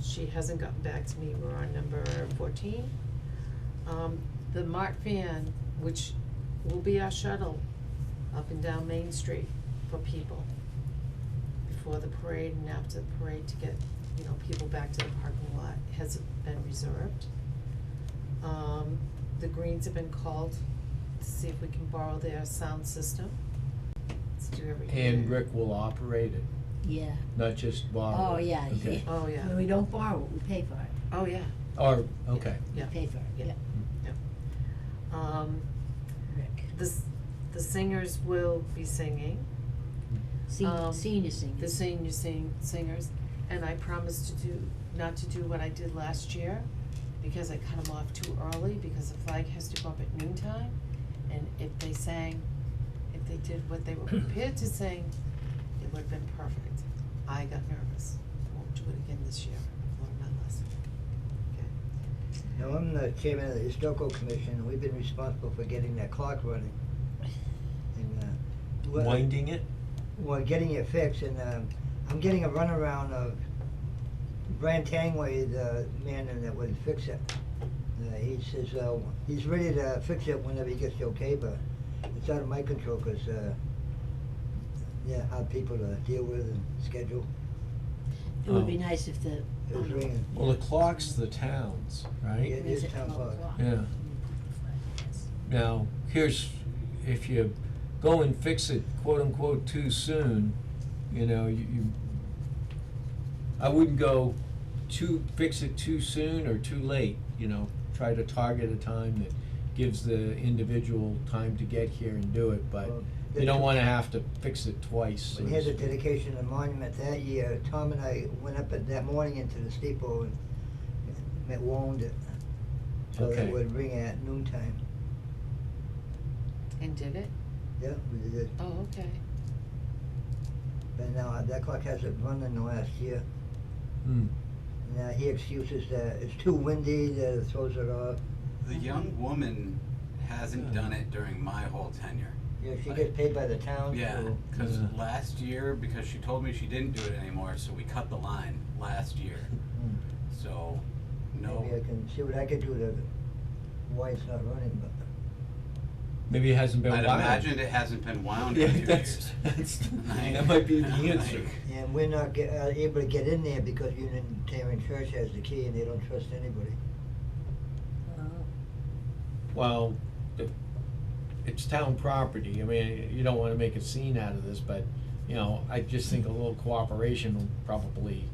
She hasn't gotten back to me, we're on number 14. The Mart van, which will be our shuttle up and down Main Street for people before the parade and after the parade to get, you know, people back to the parking lot. It has been reserved. The Greens have been called to see if we can borrow their sound system. It's due every year. And Rick will operate it, Yeah. not just borrow Oh, it. yeah, Okay. Oh, yeah. When we don't borrow it, we pay for it. Oh, yeah, Or, okay. yeah. We pay for it, Yeah. yeah. Rick. The singers will be singing, Senior singers. the senior singers, and I promised not to do what I did last year, because I cut them off too early, because the flag has to go up at noontime, and if they did what they were prepared to sing, it would have been perfect. I got nervous. I won't do it again this year. I've learned my lesson. Okay. Now, I'm the chairman of the historical commission, and we've been responsible for getting that clock running. And, Winding it? Well, getting it fixed, and, I'm getting a runaround of Brian Tangway, the man that would fix it. He says, he's ready to fix it whenever he gets the okay, but it's out of my control, cause, hard people to deal with and schedule. It would Oh. be nice if the. It was ringing. Well, the clock's the town's, right? Yeah. It is town 12 clock. o'clock? Yeah. Yes. Now, here's, if you go and fix it quote-unquote too soon, you know, I wouldn't go fix it too soon or too late, you know, try to target a time that gives the individual time to get here and do it, but Well, you don't wanna have to fix it twice. so When to he had the speak. dedication of the monument that year, Tom and I went up that morning into the steeple and wound it, so Okay. it would ring at noontime. And did it? Yeah, we did. Oh, okay. But now, that clock hasn't run in the last year. Hmm. Now, he excuses that it's too windy, that it throws it off. The young woman hasn't done it during my whole tenure. Yeah, she gets paid by the town, Yeah, so. cause Yeah. last year, because she told me she didn't do it anymore, so we cut the line last year. Hmm. So, no. Maybe I can see what I can do to, why it's not running, but. Maybe it hasn't been I'd wound. imagine it hasn't been wound in Yeah, a few that's, years. that might be the answer. Like, And we're not able to get in there because Unitarian Church has the key and they don't trust anybody. Oh. Well, it's town property, I mean, you don't wanna make a scene out of this, but, you know, I just think a little cooperation will probably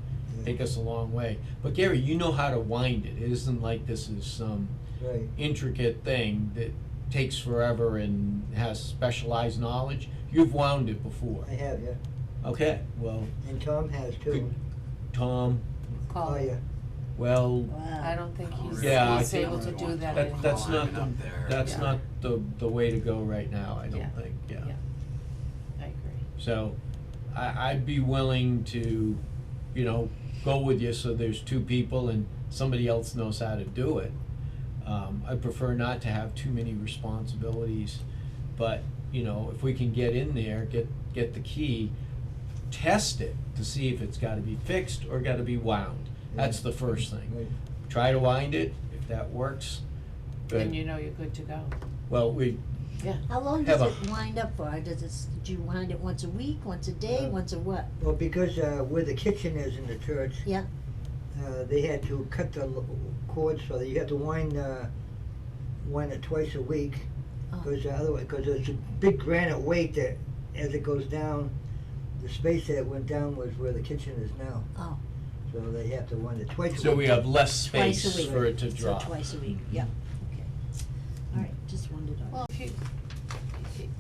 take us a long way. But Gary, you know how to wind it, it isn't like this is some Right. intricate thing that takes forever and has specialized knowledge. You've wound it before. I have, yeah. Okay, well, And Tom has too. Good. Tom, Call. Oh, yeah. well, Wow. I don't think he's, Yeah, I he's think- able to do that that, anymore. that's not Climbing up there. that's Yeah. not the way to go right now, I Yeah. don't think, Yeah. I agree. So, I'd be willing to, you know, go with you so there's two people and somebody else knows how to do it. I prefer not to have too many responsibilities, but, you know, if we can get in there, get the key, test it to see if it's gotta be fixed or gotta be wound. That's the first thing. Right. Try to wind it, if that works, Then good. you know you're good to go. Well, we, Yeah. How long Have does a- it wind up for? Did you wind it once a week, once a day, once a what? Well, because where the kitchen is in the church, Yeah, they had to cut the cord so that you have to wind it twice a week. Oh. Because otherwise, because it's a big granite weight that, as it goes down, the space that it went down was where the kitchen is now. oh, So they have to wind it twice a week. so we have less twice a space week. for it to drop. So twice a week, yeah, okay. All right, just wondered. Well,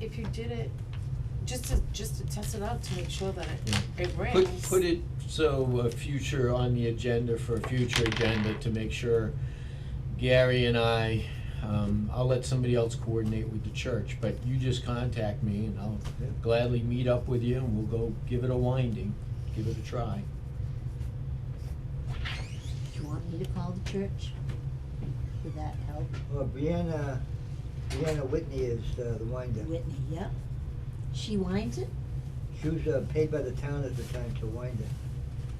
if you did it, just to test it out to make sure that it rings. Put it so a future on the agenda for a future agenda to make sure Gary and I'll let somebody else coordinate with the church, but you just contact me and I'll Yeah. gladly meet up with you and we'll go give it a winding, give it a try. Do you want me to call the church? Would that help? Well, Brianna Whitney is the winder. Whitney, yep. She winds it? She was paid by the town at the time to wind it.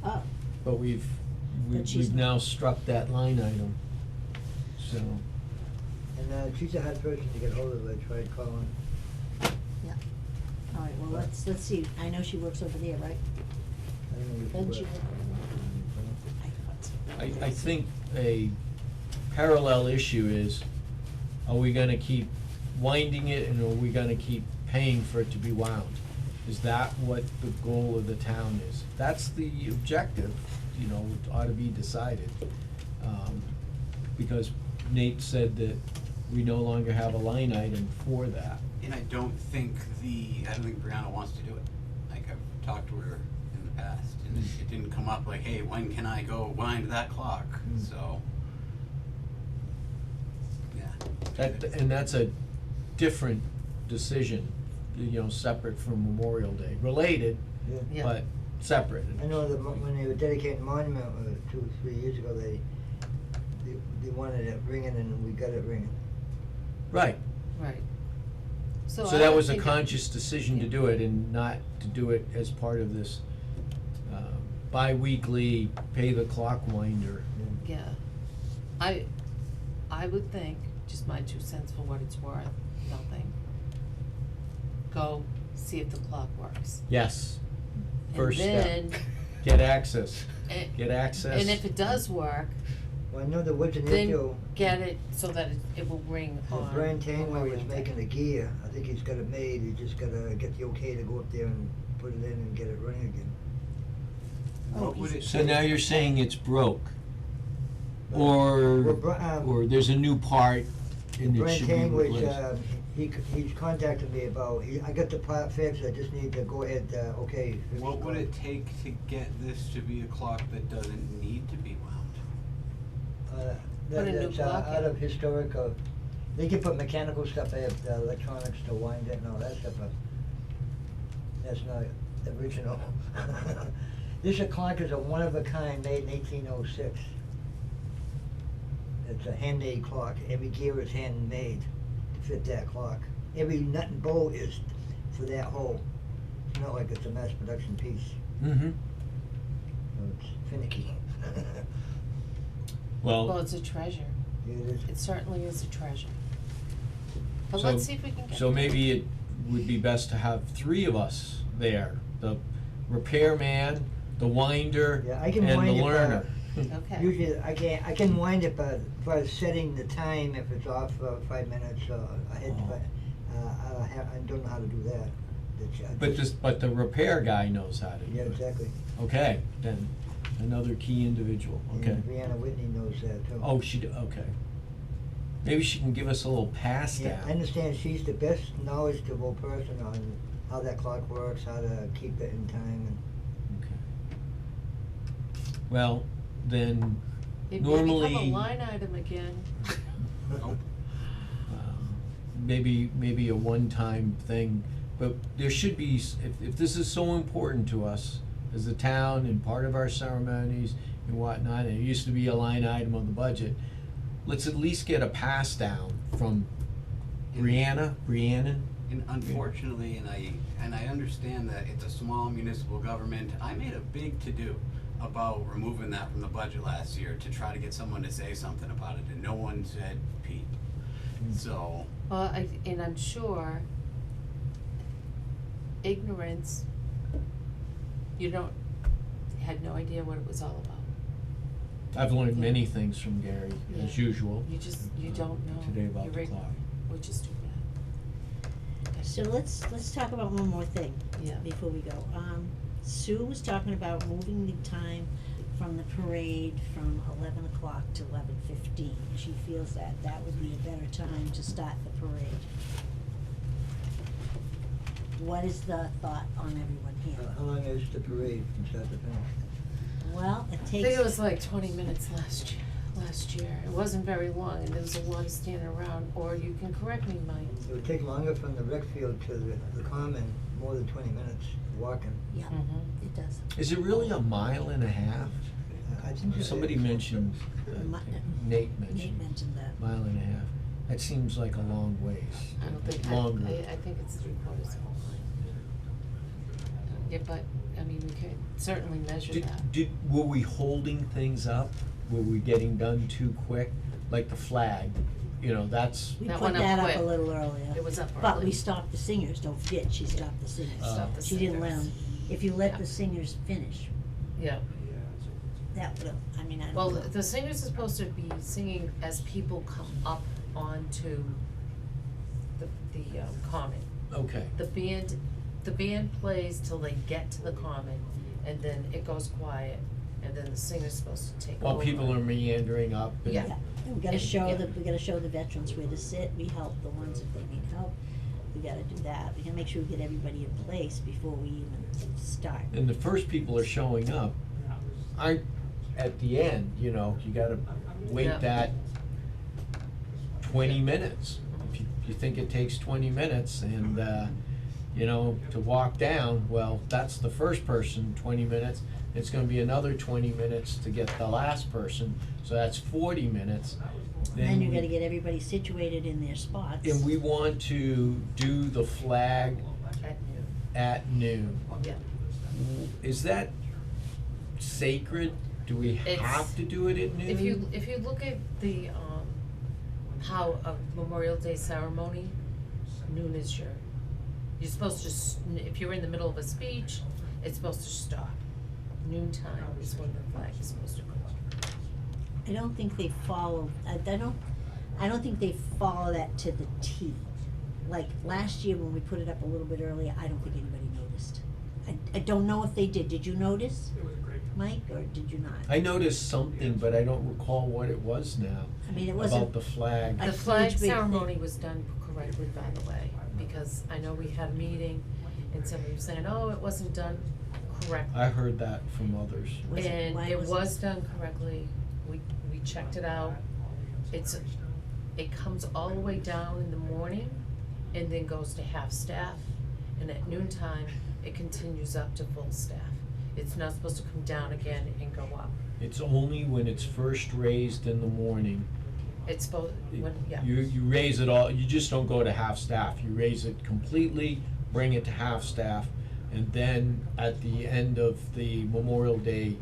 Oh, But we've But she's now struck that line item, so. And, she's a hard person to get hold of, I tried calling. Alright, well, let's see, I know she works over there, right? I don't know if Doesn't she she works. work? I thought so. I think a parallel issue is, are we gonna keep winding it and are we gonna keep paying for it to be wound? Is that what the goal of the town is? That's the objective, you know, it ought to be decided. Because Nate said that we no longer have a line item for that. And I don't think Brianna wants to do it. Like, I've talked to her in the past, and it didn't come up like, hey, when can I go wind that clock? So, yeah. And that's a different decision, you know, separate from Memorial Day, related, Yeah. Yeah. but separate. I know that when they were dedicating the monument, 2 or 3 years ago, they wanted it ringing and we got it ringing. Right, Right. So so I that don't was a think- conscious decision to do it and not to do it as part of this bi-weekly pay the clock winder. Yeah. I would think, just my 2 cents for what it's worth, nothing. Go see if the clock works. Yes, first step, And get access, then, get access. and if it does work, Well, I know there was an then issue. get it so that it will ring on. Brian Taylor Memorial was Day. making the gear, I think he's got it made, he just gotta get the okay to go up there and put it in and get it running again. What would it So take? now you're saying it's broke, Well, or there's a new part and it Brian should be Taylor was, replaced. he's contacted me about, I got the part fixed, I just need to go ahead, okay. fix What the would clock. it take to get this to be a clock that doesn't need to be wound? Put a new That's clock out in. of historical, they can put mechanical stuff, they have electronics to wind it and all that stuff, but that's not original. This clock is a one-of-a-kind made in 1806. It's a handmade clock, every gear is handmade to fit that clock. Every nut and bolt is for that hole, it's not like it's a mass production piece, Mm-hmm, so it's finicky. Well, well, it's a treasure. It is. It certainly is a treasure. But So- let's see if we can get. so it. maybe it would be best to have 3 of us there, the repairman, the winder, Yeah, I can and the wind it, learner. Okay. Usually, I can wind it, but by setting the time, if it's off 5 minutes, ahead, Oh. but, I don't know how to do that. But the repair guy knows how to do Yeah, it. exactly. Okay, then, another key individual, okay. And Brianna Whitney knows that too. Oh, okay. Maybe she can give us a little pass Yeah, down. I understand she's the best knowledgeable person on how that clock works, how to keep it in time, and Okay. Well, then, It may become a normally, line item again. Nope. maybe a one-time thing, but there should be, if this is so important to us as a town and part of our ceremonies and whatnot, and it used to be a line item of the budget, let's at least get a pass down from Rhiannon? And unfortunately, and I understand that it's a small municipal government, I made a big to-do about removing that from the budget last year to try to get someone to say something about it, and no one said peep. So, Well, and I'm sure ignorance, had no idea what it was all about. I've learned many things from Gary, as Yeah. usual. You don't know. Today about You're the ignorant, clock. which is too bad. So let's talk about one more thing Yeah. before we go. Sue was talking about moving the time from the parade from 11 o'clock to 11:15. She feels that would be a better time to start the parade. What is the thought on everyone here? how long is the parade from start to finish? Well, it I takes. think it was like 20 minutes last year. It wasn't very long, and there was a lot of standing around, or you can correct me, Mike. It would take longer from the rec field to the common, more than 20 minutes walking. Yeah, Mhm. it does. Is it really a mile and a half? I think it Somebody is. mentioned, Mi- Nate Nate mentioned, mentioned that. mile and a half. That seems like a long ways. I don't think, Longer. I think it's 3/4 of a mile. Yeah, but, I mean, we could certainly measure that. Were we holding things up? Were we getting done too quick? Like the flag, you know, that's, We That put went up that up quick. a little earlier. It was up But early. we stopped the singers, don't forget, she stopped the singers. Stop the She didn't let singers. them, if you let Yeah. the singers finish, Yeah, that would've, I mean, I don't know. well, the singers are supposed to be singing as people come up onto the common. okay. The band plays till they get to the common, and then it goes quiet, and then the singer's supposed to take over. While people are meandering up and. Yeah. Yeah, and we gotta And- show yeah. we gotta show the veterans where to sit, we help the ones if they need help, we gotta do that, we gotta make sure we get everybody in place before we even start. And the first people are showing up, at the end, you know, you gotta wait Yeah. that 20 minutes. If you think it takes 20 minutes and, you know, to walk down, well, that's the first person, 20 minutes. It's gonna be another 20 minutes to get the last person, so that's 40 minutes. Then you we- gotta get everybody situated in their spots. And we want to do the flag At noon, at noon. yeah. Is that sacred? Do we It's- have to do it at noon? If you look at the, how a Memorial Day ceremony, noon is you're supposed to, if you're in the middle of a speech, it's supposed to stop. Noontime is when the flag is supposed to go up. I don't think they follow, I don't think they follow that to the T. Like, last year when we put it up a little bit earlier, I don't think anybody noticed. I don't know if they did you notice, Mike, or did you not? I noticed something, but I don't recall what it was now, I mean, it about wasn't, the flag. A The flag huge big thing. ceremony was done correctly, by the way, because I know we had a meeting and somebody was saying, oh, it wasn't done correctly. I heard that from others. Was it- And why it was it- was done correctly, we checked it out, it comes all the way down in the morning and then goes to half staff, and at noontime, it continues up to full staff. It's not supposed to come down again and go up, It's only when it's first raised in the morning. it's supposed, when, yeah. You raise it all, you just don't go to half staff. You raise it completely, bring it to half staff, and then at the end of the Memorial Day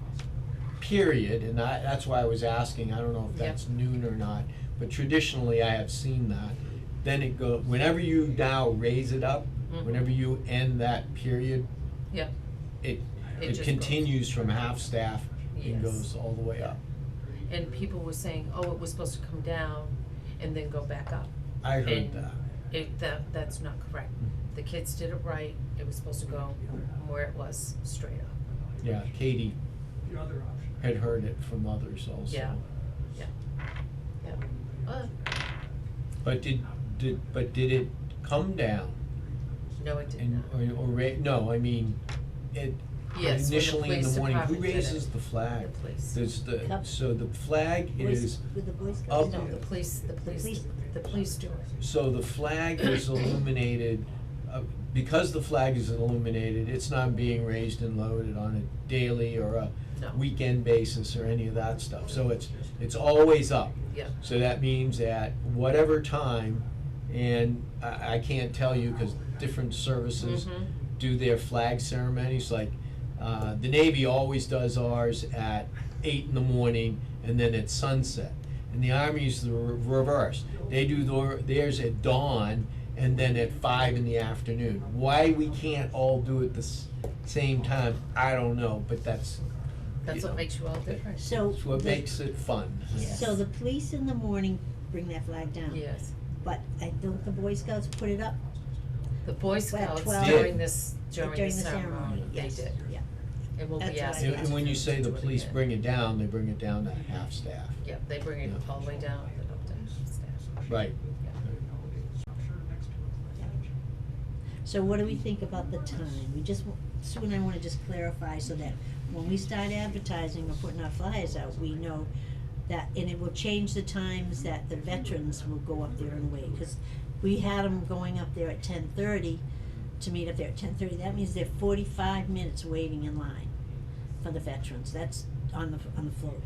period, and that's why I was asking, I don't know if Yep. that's noon or not, but traditionally I have seen that. Then it go, whenever you now raise it up, Mhm. whenever you end that period, Yep, it It just continues from half staff and Yes. goes all the way up. and people were saying, oh, it was supposed to come down and then go back up. I heard And that. that's not correct. The kids did it right, it was supposed to go where it was, straight up. Yeah, Katie had heard it from others also. Yeah. But did it come down? No, it did And, not. no, I mean, it, Yes, when the initially in the police morning, who department did raises it. the flag? The police. There's Cup. so the flag Boys- is, with the Boy Scouts? up- No, the police do it. so the flag is illuminated, because the flag is illuminated, it's not being raised and loaded on a daily or a No. weekend basis or any of that stuff. So it's always up. Yeah. So that means at whatever time, and I can't tell you, cause different services Mhm. do their flag ceremonies, like, the Navy always does ours at 8 in the morning and then at sunset. And the Army's the reverse. They do theirs at dawn and then at 5 in the afternoon. Why we can't all do it the same time, I don't know, but that's That's you what know, makes you all different. So. it's what the- makes it fun. Yes. So the police in the morning bring that flag down. Yes. But don't the Boy Scouts put it up? The Boy Well, Scouts 12 during the during the ceremony, they yes, did. yeah. And we'll That's be what I asking. And when you them say to the do it police again. bring it down, they bring it down to half staff. Yep, they bring it Yeah. all the way down, then up to staff. Right. So what do we think about the time? Sue and I wanna just clarify so that when we start advertising or putting our flyers out, we know that, and it will change the times that the veterans will go up there and wait, cause we had them going up there at 10:30 to meet up there at 10:30, that means they're 45 minutes waiting in line for the veterans, that's on the float.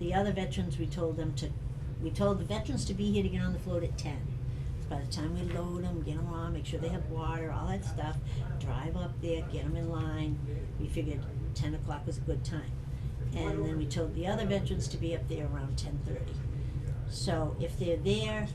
The other veterans, we told the veterans to be here to get on the float at 10. By the time we load them, get them on, make sure they have water, all that stuff, drive up there, get them in line, we figured 10 o'clock was a good time. And then we told the other veterans to be up there around 10:30. So if they're there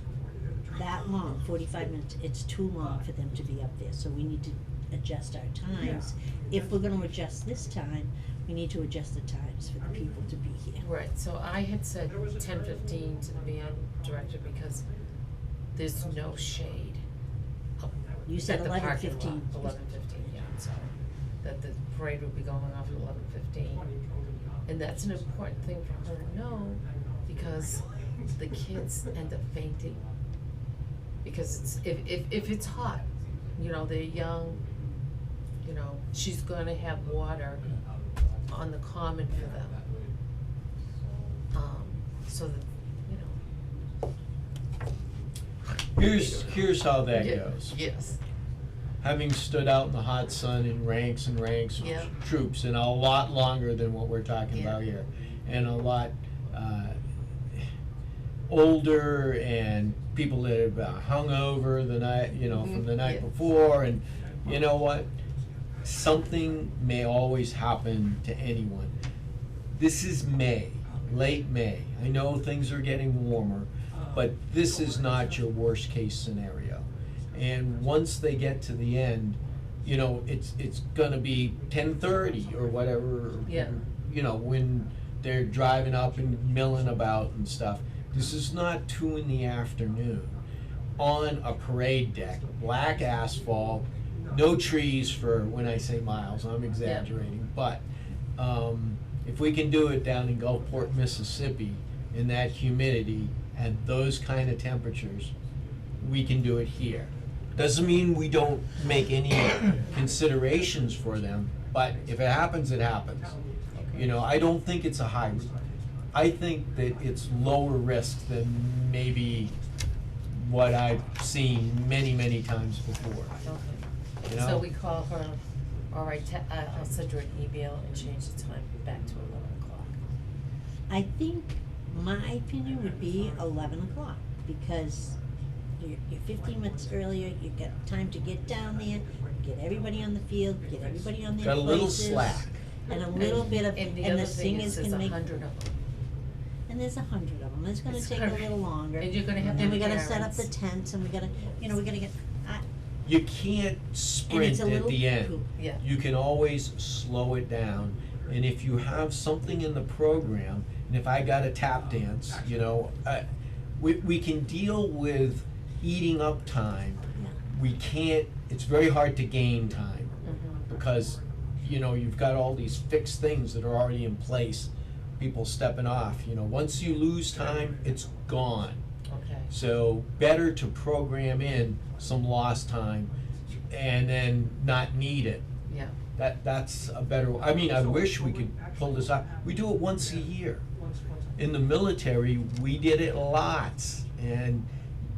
that long, 45 minutes, it's too long for them to be up there, so we need to adjust our times. If we're gonna adjust this time, we need to adjust the times for the people to be here. Right, so I had said 10:15 to the band director because there's no shade up You said at the parking 11:15. lot. 11:15, yeah, I'm sorry. That the parade would be going off at 11:15. And that's an important thing for her to know because the kids end up fainting. Because it's, if it's hot, you know, they're young, you know, she's gonna have water on the common for them. So that, you know. Here's how that Yeah, goes. Yes, Having stood out in the hot sun in ranks and ranks of Yeah. troops, and a lot longer than what we're talking Yeah. about here, and a lot older, and people that have hung over the night, you know, from the night Yeah. before, and you know what? Something may always happen to anyone. This is May, late May. I know things are getting warmer, but this is not your worst case scenario. And once they get to the end, you know, it's gonna be 10:30 or whatever. Yeah. You know, when they're driving up and milling about and stuff. This is not 2 in the afternoon on a parade deck, black asphalt, no trees for when I say miles, I'm exaggerating, but if we can do it down in Gulfport, Mississippi, in that humidity and those kind of temperatures, we can do it here. Doesn't mean we don't make any considerations for them, but if it happens, it happens. You know, I don't think it's a high, I think that it's lower risk than maybe what I've seen many, many times before. okay. You know? So we call her, all right, I'll send her an email and change the time back to 11 o'clock. I think my opinion would be 11 o'clock, because you're 15 minutes earlier, you've got time to get down there, get everybody on the field, get everybody on their Got a places. little slack. And a little bit of, And the and other the thing singers is there's can make, 100 of them. and there's 100 of them, it's gonna It's take a gonna- little longer. And you're gonna have And the we gotta set up the parents. tents, and we gotta, you know, we gotta get, You can't sprint a at little the end. cool. Yeah. You can always slow it down. And if you have something in the program, and if I got a tap dance, you know, we can deal with eating up time. Yeah. We can't, it's very hard to gain time, Mhm. because, you know, you've got all these fixed things that are already in place, people stepping off, you know, once you lose time, it's gone. Okay. So better to program in some lost time and then not need it. Yeah. That's a better, I mean, I wish we could pull this off. We do it once a year. In the military, we did it lots, and,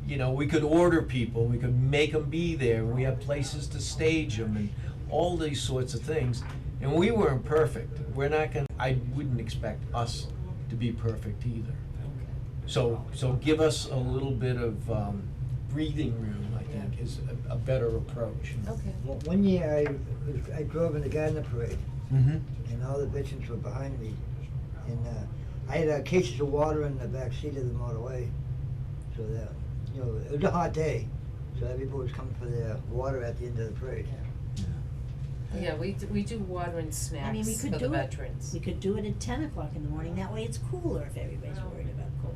you know, we could order people, we could make them be there, we had places to stage them, and all these sorts of things. And we weren't perfect. We're not gonna, I wouldn't expect us to be perfect either. So give us a little bit of breathing room, I think, is a better approach. Okay. One year I drove in the Gardner Parade, Mm-hmm. and all the veterans were behind me, and I had cases of water in the back seat of the motorway, so that, you know, it was a hot day, so everybody was coming for their water at the end of the parade. Yeah, we do water and I mean, we snacks could for the do it, veterans. we could do it at 10 o'clock in the morning, that way it's cooler if everybody's worried about cold.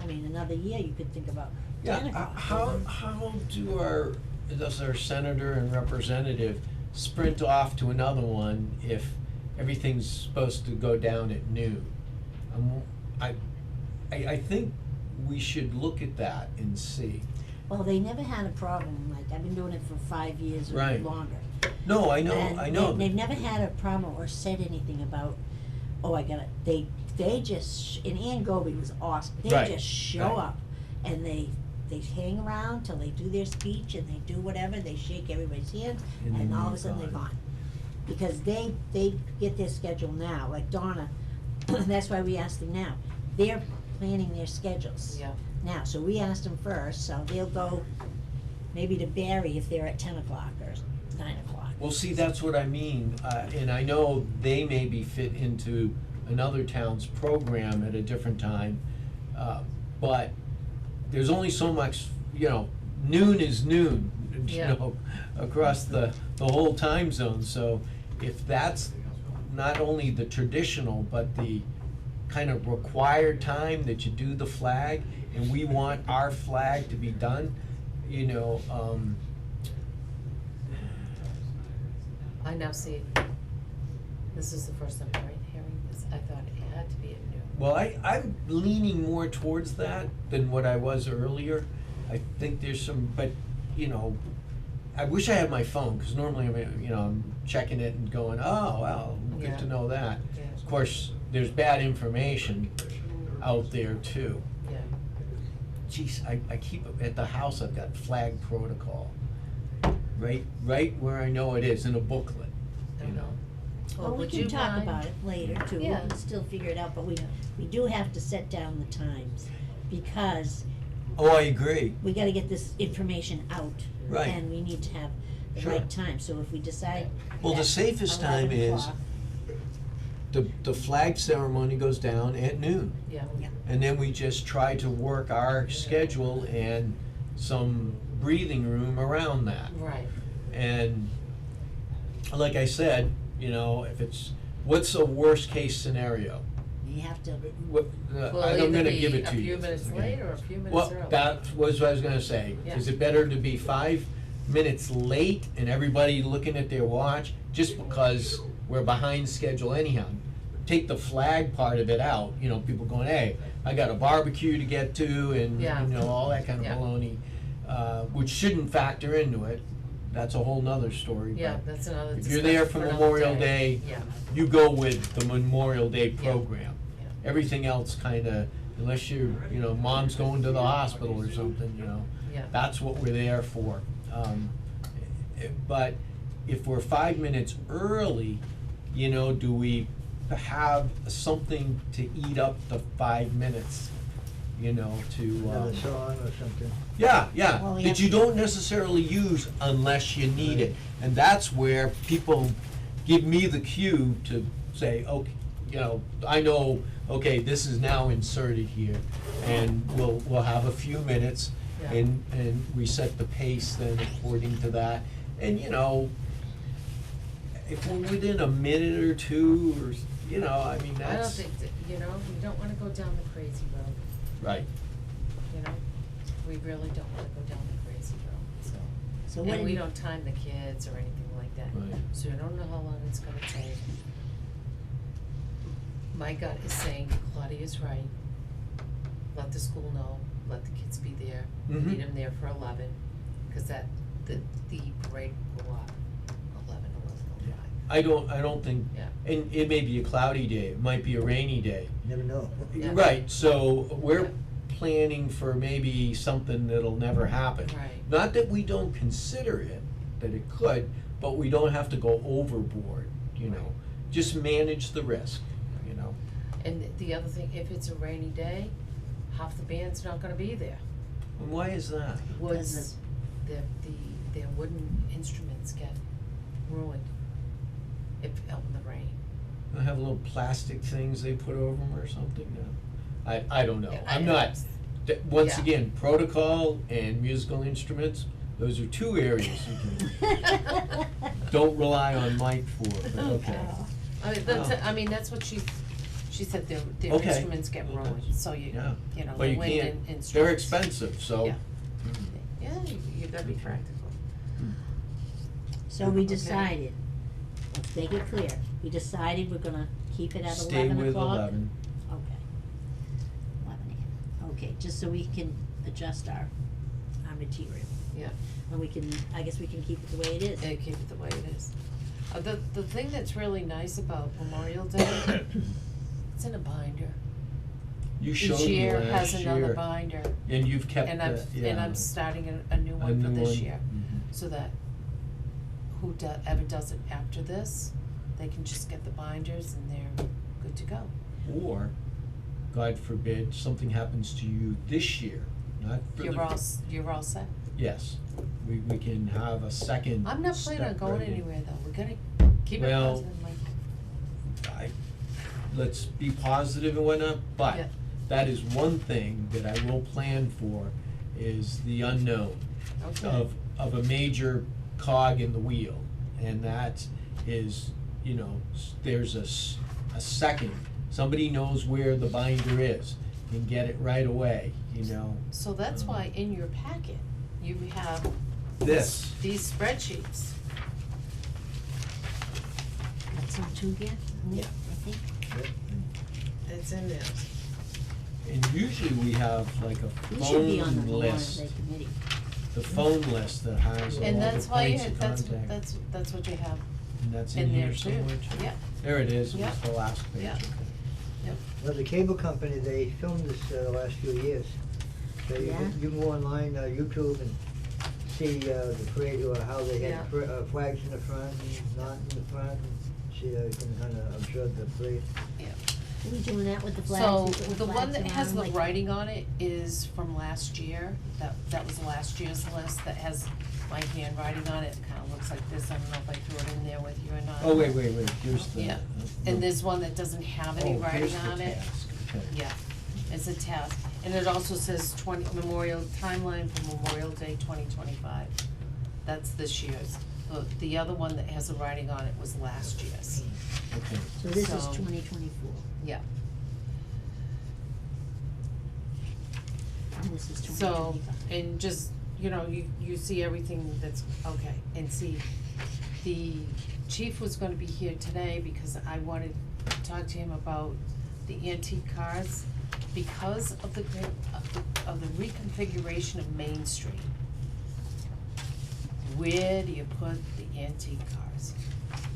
I mean, another year you could think about 10 o'clock. How does our senator and representative sprint off to another one if everything's supposed to go down at noon? I think we should look at that and see. Well, they never had a problem, like, I've been doing it for 5 years or Right. longer. No, I know, And I know. they've never had a problem or said anything about, oh, I gotta, they just, and Ann Goby was awesome, they Right, just show right. up, and they hang around till they do their speech, and they do whatever, they shake everybody's hands, And and then all of they're a sudden they're gone. gone. Because they get their schedule now, like Donna, that's why we asked them now, they're planning their schedules. Yeah. Now, so we asked them first, so they'll go maybe to Barry if they're at 10 o'clock or 9 o'clock. Well, see, that's what I mean, and I know they maybe fit into another town's program at a different time. But there's only so much, you know, noon is noon, you Yeah. know, across the whole time zone. So if that's not only the traditional, but the kind of required time that you do the flag, and we want our flag to be done, you know, I now see, this is the first time hearing this, I thought it had to be at noon. well, I'm leaning more towards that than what I was earlier. I think there's some, but, you know, I wish I had my phone, cause normally I'm checking it and going, oh, well, good Yeah. to know that. Yeah. Of course, there's bad information out there too. Yeah, Geez, I keep, at the house, I've got flag protocol, right where I know it is, in a booklet, I you know. Well, Well, we would can you talk mind- about it later too, we Yeah. can still figure it out, but Yeah. we do have to set down the times, because Oh, I agree, we gotta get this information out. Right. And we need to have the Sure. right time, so if we decide Well, the at safest time 11 is o'clock, the flag ceremony goes down at noon. yeah, And then we just try to work our schedule and some breathing room around that. right, And like I said, you know, if it's, what's a worst case scenario? you have to, What, will I'm either gonna be give it a to you. few minutes Okay. late or a few minutes Well, early. that was what I was gonna say. Yeah. Is it better to be 5 minutes late and everybody looking at their watch, just because we're behind schedule anyhow? Take the flag part of it out, you know, people going, hey, I got a barbecue to get to, and, Yeah. you know, all that kind of Yeah. baloney, which shouldn't factor into it. That's a whole nother story. Yeah, but that's another if you're there discussion for another Memorial Day, Yeah, you go with the Memorial Day Yeah. program. yeah, Everything else kinda, unless you know, mom's going to the hospital or something, you know, yeah, that's what we're there for. But if we're 5 minutes early, you know, do we have something to eat up the 5 minutes, you know, to, Another song or something. yeah, Well, yeah, we that have you to- don't necessarily use unless you need it. And that's where people give me the cue to say, okay, you know, I know, okay, this is now inserted here, and we'll have a few minutes, Yeah. and we set the pace then according to that. And, you know, if we're within a minute or two, or, you know, I mean, I don't that's, think that, you know, we don't wanna go down the crazy road, right, you know? We really don't wanna go down the crazy road, so. so what And do we you, don't time the kids or anything like that. Right. So you don't know how long it's gonna take. My gut is saying Claudia's right. Let the school know, let the kids be there, Mhm. meet them there for 11, cause that, the parade will go off 11:05. I don't think, Yeah. and it may be a cloudy day, it might be a rainy day. Never know. Yeah. Right, so Yeah. we're planning for maybe something that'll never happen. Right. Not that we don't consider it, that it could, but we don't have to go overboard, you know, just manage the risk, you know. And the other thing, if it's a rainy day, half the band's not gonna be there. And why is that? Woods, their wooden instruments get ruined if out in the rain. They have little plastic things they put over them or something, no? I don't know, Yeah, I'm not, once Yeah. again, protocol and musical instruments, those are two areas you can, don't rely on Mike for, but okay. I mean, that's what she said, their Okay. instruments get ruined, so Yeah. you know, But the you wind can't, instruments. they're expensive, so. Yeah. Yeah, you gotta be practical. so we Okay. decided, let's make it clear, we decided we're gonna keep it at Stay 11 with o'clock? 11. Okay. 11 AM, okay, just so we can adjust our material, Yeah, and we can, I guess we can keep it the way it is. and keep it the way it is. The thing that's really nice about Memorial Day, it's in a binder. You showed Each me year has last another year, binder, and you've kept and the, I'm yeah, starting a new one for new this one. year. Mhm. So that ever does it after this, they can just get the binders and they're good to go. Or, God forbid, something happens to you this year, not for the. You're all set. Yes, we can have a second I'm not planning on step going ready. anywhere though, we're gonna keep it Well, positive, Mike. let's be positive and whatnot, but Yeah. that is one thing that I will plan for, is the unknown Okay. of a major cog in the wheel. And that is, you know, there's a second, somebody knows where the binder is, and get it right away, you know. So that's why in your packet, you have This, these spreadsheets. That's on two here, Yeah. I think. It's in there. and usually we have like a You should be on the phone Memorial list, Day committee. the phone list that has all And the that's why you points had, of that's, contact. that's what you have And that's in in here there too. somewhere too? Yeah, There it is, Yeah. it's the last page, Yeah. okay. Well, the cable company, they filmed this, the last few years. So Yeah. you can go online, YouTube, and see, the parade, or how they Yeah. had flags in the front and not in the front, and see, you can kinda observe the parade. yeah. Are we doing that with the flags? So, We put the one flags that has around, the like- writing on it is from last year, that was last year's list, that has my handwriting on it, it kinda looks like this, I don't know if I threw it in there with you or not. Oh, wait, here's the. Yeah, and there's one that doesn't have any Oh, writing here's the on it. task, okay. Yeah, it's a task, and it also says Memorial, timeline for Memorial Day 2025. That's this year's. The other one that has the writing on it was last year's. Okay, So this is So- 2024, Yeah, and this is so, 2025. and just, you know, you see everything that's, okay, and see, the chief was gonna be here today because I wanted to talk to him about the antique cars, because of the of the reconfiguration of Main Street. Where do you put the antique cars?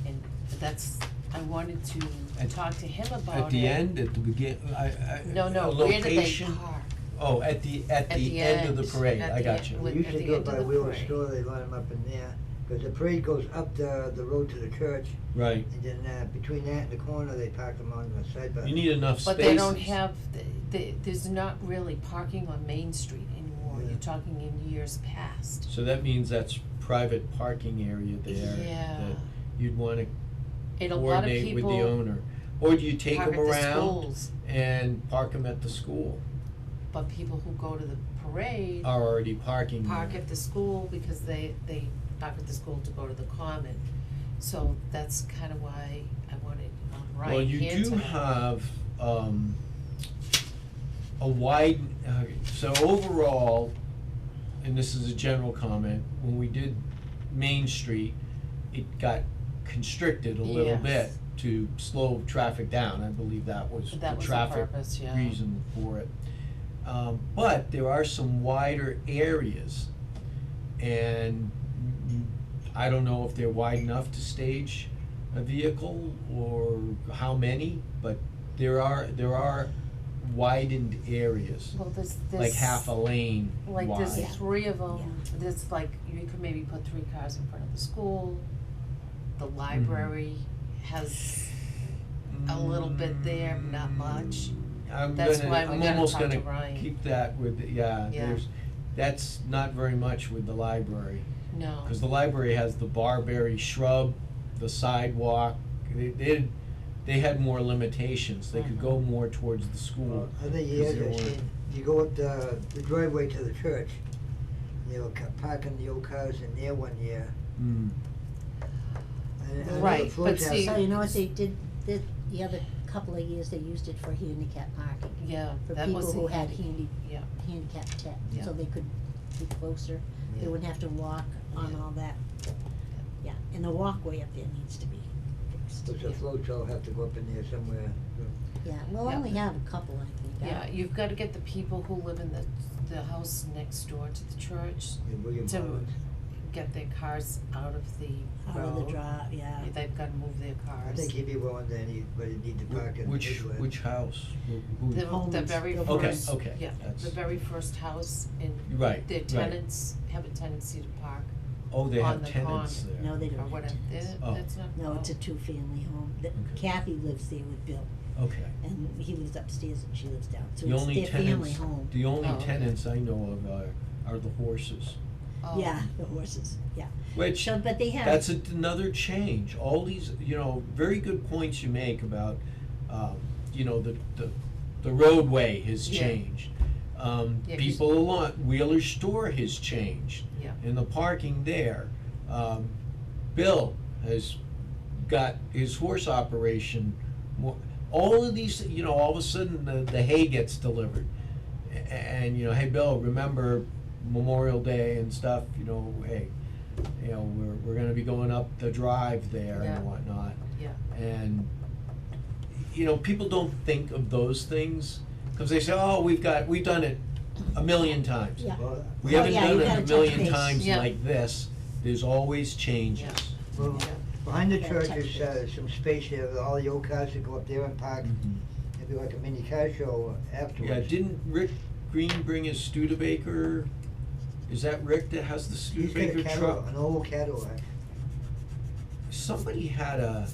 And that's, I wanted to At- talk to him about it. at the end, at the begin, No, a where do they location? park? Oh, at the end of the parade, at I the got end, you. with- They at usually the go end of by the Wheeler parade. Store, they line them up in there, cause the parade goes up the road to the church, Right, and then, between that and the corner, they park them on the side by. you need enough spaces. But they don't have, there's not really parking on Main Street anymore, Yeah. you're talking in years past. So that means that's private parking area there. Yeah. That you'd wanna And a lot of coordinate with the people owner. Or do you take park them at the around schools, and park them at the school? but people who go to the parade Are already parking there. park at the school because they park at the school to go to the common. So that's kinda why I wanted Well, Ryan you here do tonight. have, a wide, so overall, and this is a general comment, when we did Main Street, it got constricted a little Yes. bit to slow traffic down, I believe that was the That was the traffic purpose, yeah. reason for it. But there are some wider areas, and I don't know if they're wide enough to stage a vehicle or how many, but there are widened areas, Well, there's like half a lane wide. Like there's Yeah. three of them, Yeah. there's like, you could maybe put 3 cars in front of the school, the Mm-hmm. library has a little bit there, not much. That's why we I'm gotta almost talk to gonna Ryan. keep that with, yeah, Yeah. that's not very much with the library. No, Cause the library has the barberry shrub, the sidewalk, they had more limitations, they could go more towards the school. Other 'cause years, there I've weren't- seen, you go up the driveway to the church, they were parking the old cars in there one year. Mm. And I know Right, the but floats have- see- So you know what they did, the other couple of years, they used it for handicap parking, yeah, for that people was who had yeah, handicap tech, Yeah. so they could be closer, they Yeah. wouldn't have to walk on Yeah. all that. Yeah, and the walkway up there needs to be fixed. Those the floats all have to go up in there somewhere. Yeah, we'll Yeah. only have a couple, I think. yeah, you've gotta get the people who live in the house next door to the church, In William To- Collins. get their cars out of the road. Out of the drive, yeah. They've gotta move their I cars. think he'd be willing to anybody need to park in Which, his way. which house? Who- The Homes, very the Okay, first, okay, yeah, that's- the very first house and Right, their right. tenants have a tendency to park, Oh, they on have the tenants pond. there. No, they or don't have whatever, tenants. Oh. that's not. No, it's a two-family home. Okay. Kathy lives there with Bill, Okay. and he lives upstairs and she lives down, so The it's only their family tenants, home. the only Oh, okay. tenants I know of are the horses. Oh. Yeah, the horses, yeah. Which, So, but they have. that's another change, all these, very good points you make about You know, the roadway has Yeah. changed. Yeah, 'cause- People along, Wheeler's store has changed. Yeah. And the parking there. Bill has got his horse operation more, all of these, you know, all of a sudden the hay gets delivered. And, you know, hey, Bill, remember Memorial Day and stuff, you know, hey, you know, we're gonna be going up the drive there Yeah. and whatnot. Yeah. And, you know, people don't think of those things, cause they say, oh, we've done it a million times. Yeah. Well, We Oh, haven't yeah, done you it gotta a touch million base. times Yeah. like this, there's always changes. Yeah. well, Yeah. behind the Yeah, church touch is, base. some space there, with all the old cars that go up there and park. Mhm. It'd be like a mini car show afterwards. Yeah, didn't Rick Green bring his Studebaker? Is that Rick that has the He's got a Studebaker Cadillac, truck? an old Cadillac. Somebody had a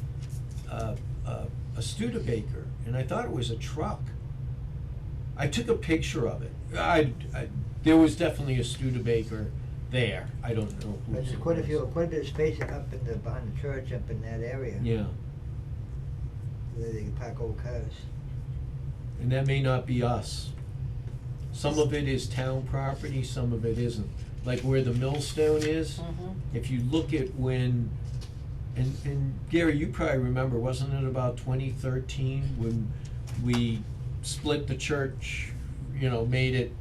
Studebaker, and I thought it was a truck. I took a picture of it. There was definitely a Studebaker there. I don't know whose There's it quite a was. quite a bit of space up in the, behind the church, up in that area. Yeah, Where they can park old cars. and that may not be us. Some of it is town property, some of it isn't. Like where the millstone is, Mhm. if you look at when, and Gary, you probably remember, wasn't it about 2013 when we split the church, you know, made it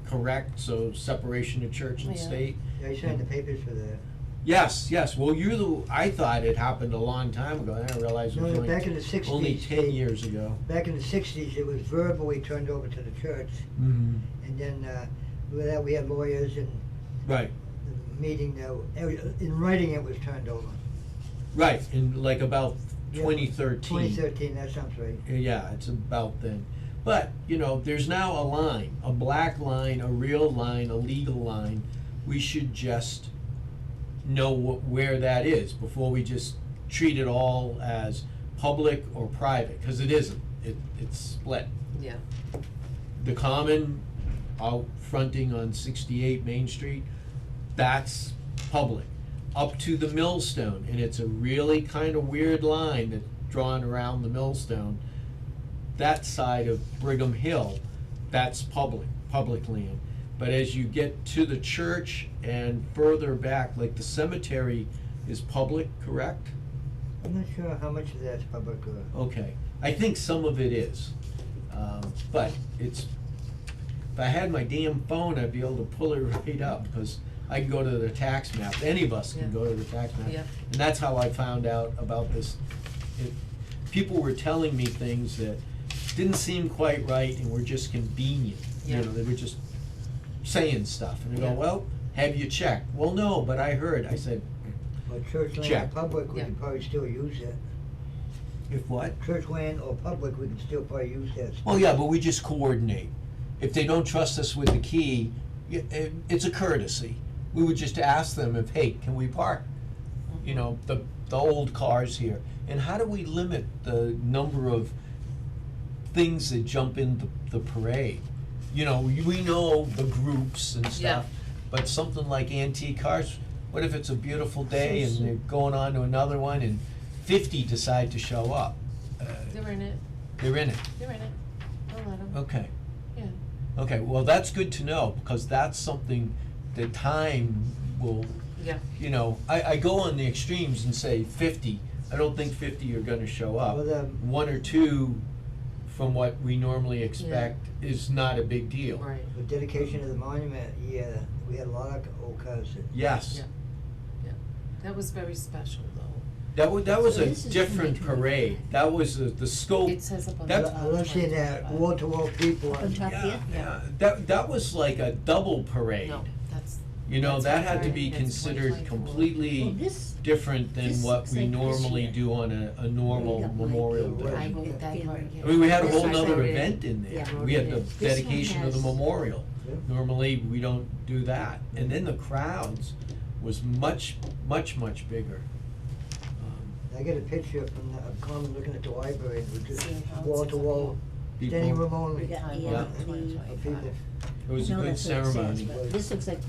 correct, so separation of church and Yeah. state? Yeah, you signed the papers for that. Yes, well, I thought it happened a long time ago, and I realized it was No, only, back in the 60s. only 10 years ago. Back in the 60s, it was verbally turned over to the church, Mm-hmm. and then, with that, we had lawyers and Right, the meeting, in writing it was turned over. right, in like about Yeah, 2013. 2013, that sounds right. Yeah, it's about then. But, you know, there's now a line, a black line, a real line, a legal line. We should just know where that is before we just treat it all as public or private, because it isn't. It's split. Yeah. The Common out fronting on 68 Main Street, that's public. Up to the Millstone, and it's a really kind of weird line that's drawn around the Millstone. That side of Brigham Hill, that's public land. But as you get to the church and further back, like the cemetery is public, correct? I'm not sure how much of that's public or. Okay, I think some of it is, but it's, if I had my damn phone, I'd be able to pull it right up, because I can go to the tax map, any of us can Yeah. go to the tax map. Yeah. And that's how I found out about this. People were telling me things that didn't seem quite right and were just convenient, you Yeah. know, they were just saying stuff, and they go, Yeah. well, have you checked? Well, no, but I heard, I said, Or church land or Check. public, we Yeah. can probably still use it. if what? Church land or public, we can still probably use that. Well, yeah, but we just coordinate. If they don't trust us with the key, it's a courtesy. We would just ask them if, hey, can we park, you know, the old cars here? And how do we limit the number of things that jump in the parade? You know, we know the groups and Yeah. stuff, but something like antique cars, what if it's a beautiful day and So- they're going on to another one and 50 decide to show up? They're in it. They're in it. They're in it. I'll let them. Okay. Yeah. Okay, well, that's good to know, because that's something that time will, Yeah. you know, I go on the extremes and say 50. I don't think 50 are gonna show up. Well, One or two, from what we normally expect, is not a big deal. Right. The dedication of the monument, yeah, we had a lot of old cars that. Yes, Yeah. Yeah. That was very special, though. that was So a this is different 2025. parade. That was the scope. It says up on the That's- top. I love seeing that wall-to-wall people. Up on top Yeah, here? yeah, that was like a double parade. No, that's. You know, that's that had to right. be That's considered 2024. Well, completely this, different than this what looks we like this normally year. do on a normal got my Memorial big Day. red- I wrote that Yeah. part, yeah. I mean, we had a This whole I nother wrote event in there. Yeah. We had the This one dedication of the has- memorial. Yeah. Normally, we don't do that. And then the crowds was much bigger. I got a picture from the Common looking at the library, and we just Seeing how it's wall-to-wall, People- standing room only. We got- Time yeah, limit, the- 2025. Of people. It was a no, good that's what it says, ceremony. but this looks like,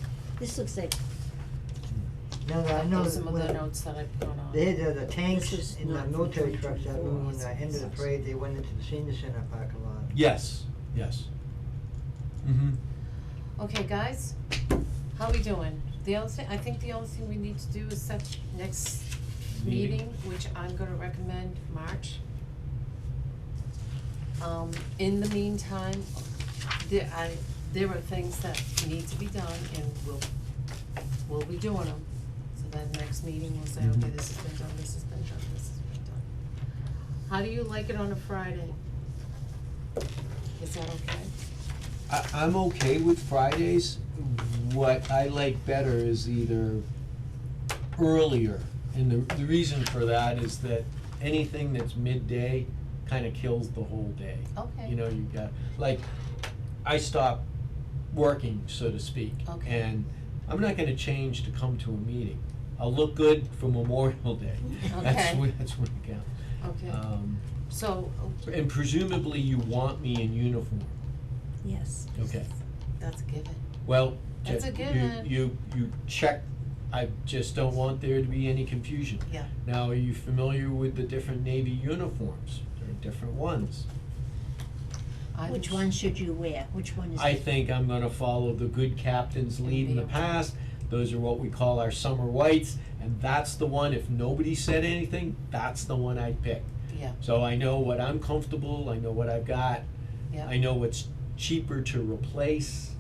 No, I know those are some of the when- notes that I put on. They had the tanks This is and the not from military trucks, I 2024. remember when the end of the parade, they went into the senior center parking lot. Yes, yes. Mm-hmm. Okay, guys, how we doing? I think the only thing we need to do is set next meeting, which I'm gonna recommend March. In the meantime, there are things that need to be done and we'll be doing them. So that next meeting we'll say, okay, Mhm. this has been done, this has been done, this has been done. How do you like it on a Friday? Is that okay? I'm okay with Fridays. What I like better is either earlier, and the reason for that is that anything that's midday kinda kills the whole day. Okay. You know, you got, like, I stop working, so to speak. Okay. And I'm not gonna change to come to a meeting. I'll look good for Memorial Day. That's Okay. what it counts. Okay, so, And presumably you want me in uniform. Yes. Okay. that's a given. Well, That's a given. you check, I just don't want there to be any confusion. Yeah. Now, are you familiar with the different Navy uniforms? There are different ones. Which one should you wear? Which one is? I think I'm gonna follow the good captain's lead in the Navy. past. Those are what we call our summer whites, and that's the one, if nobody said anything, that's the one I'd pick. Yeah, So I know what I'm comfortable, I know what I've got, yeah. I know what's cheaper to replace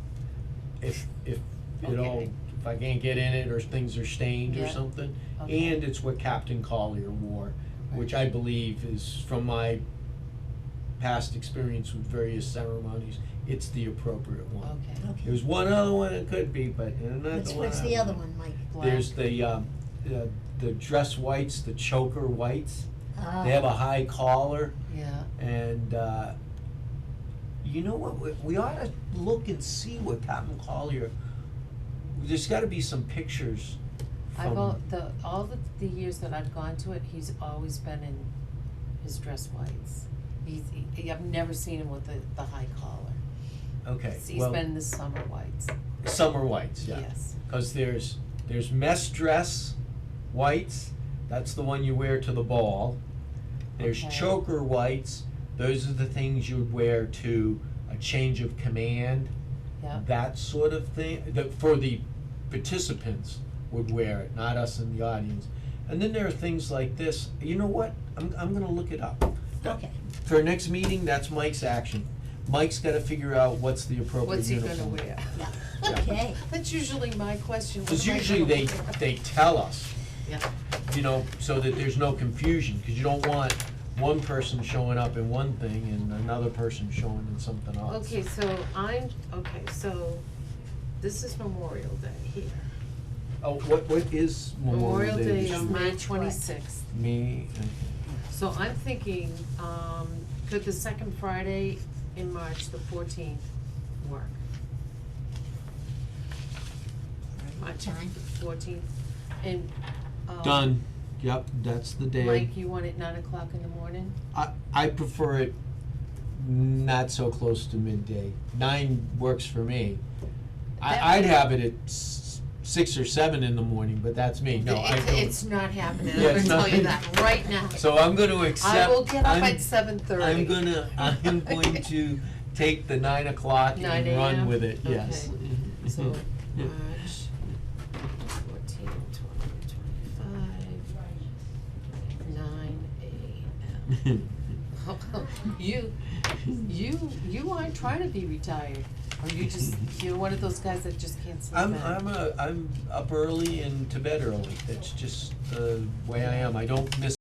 if it all, Okay. if I can't get in it or things are stained or Yeah. something. Okay. And it's what Captain Collier wore, which I believe is, from my past experience with various ceremonies, it's the appropriate one. Okay. Okay. There's one other one it could be, but not the one. What's I the other want. one, Mike? There's the dress whites, the choker whites. Ah. They have a high collar. Yeah, And, you know what, we ought to look and see what Captain Collier, there's gotta be some pictures from. all the years that I've gone to it, he's always been in his dress whites. I've never seen him with the high collar. Okay, He's well, been in the summer whites, summer whites, yeah. yes. Cause there's mess dress whites, that's the one you wear to the ball. There's Okay. choker whites, those are the things you would wear to a change of command. Yeah. That sort of thing, for the participants would wear it, not us in the audience. And then there are things like this, you know what, I'm gonna look it up. Okay. For our next meeting, that's Mike's action. Mike's gotta figure out what's the appropriate What's he uniform. gonna wear? Yeah. Yeah. Okay. That's usually my question. What Cause am I usually gonna they, wear? they tell us, Yeah, you know, so that there's no confusion, cause you don't want one person showing up in one thing and another person showing in something else. okay, so this is Memorial Day here. Oh, what is Memorial Day? Day this is year? May 26th. Me, So I'm thinking, could the second Friday in March, the 14th, work? March Time? 14th, and, done, yep, that's the day. Mike, you want it 9 o'clock in the morning? I prefer it not so close to midday. 9 works for me. That- I'd have it at 6 or 7 in the morning, but that's me. No, I don't. It's not happening, Yeah, I'm it's gonna not- tell you that right now. So I'm gonna accept. I will get up I'm- at 7:30. I'm going to take the 9 o'clock 9 and run a.m.? with it, yes. Okay. So, Yeah. March 14, 20, 25, 9 a.m. You aren't trying to be retired, or you're one of those guys that just can't sleep in. I'm up early and to bed early. It's just the way I am. I don't miss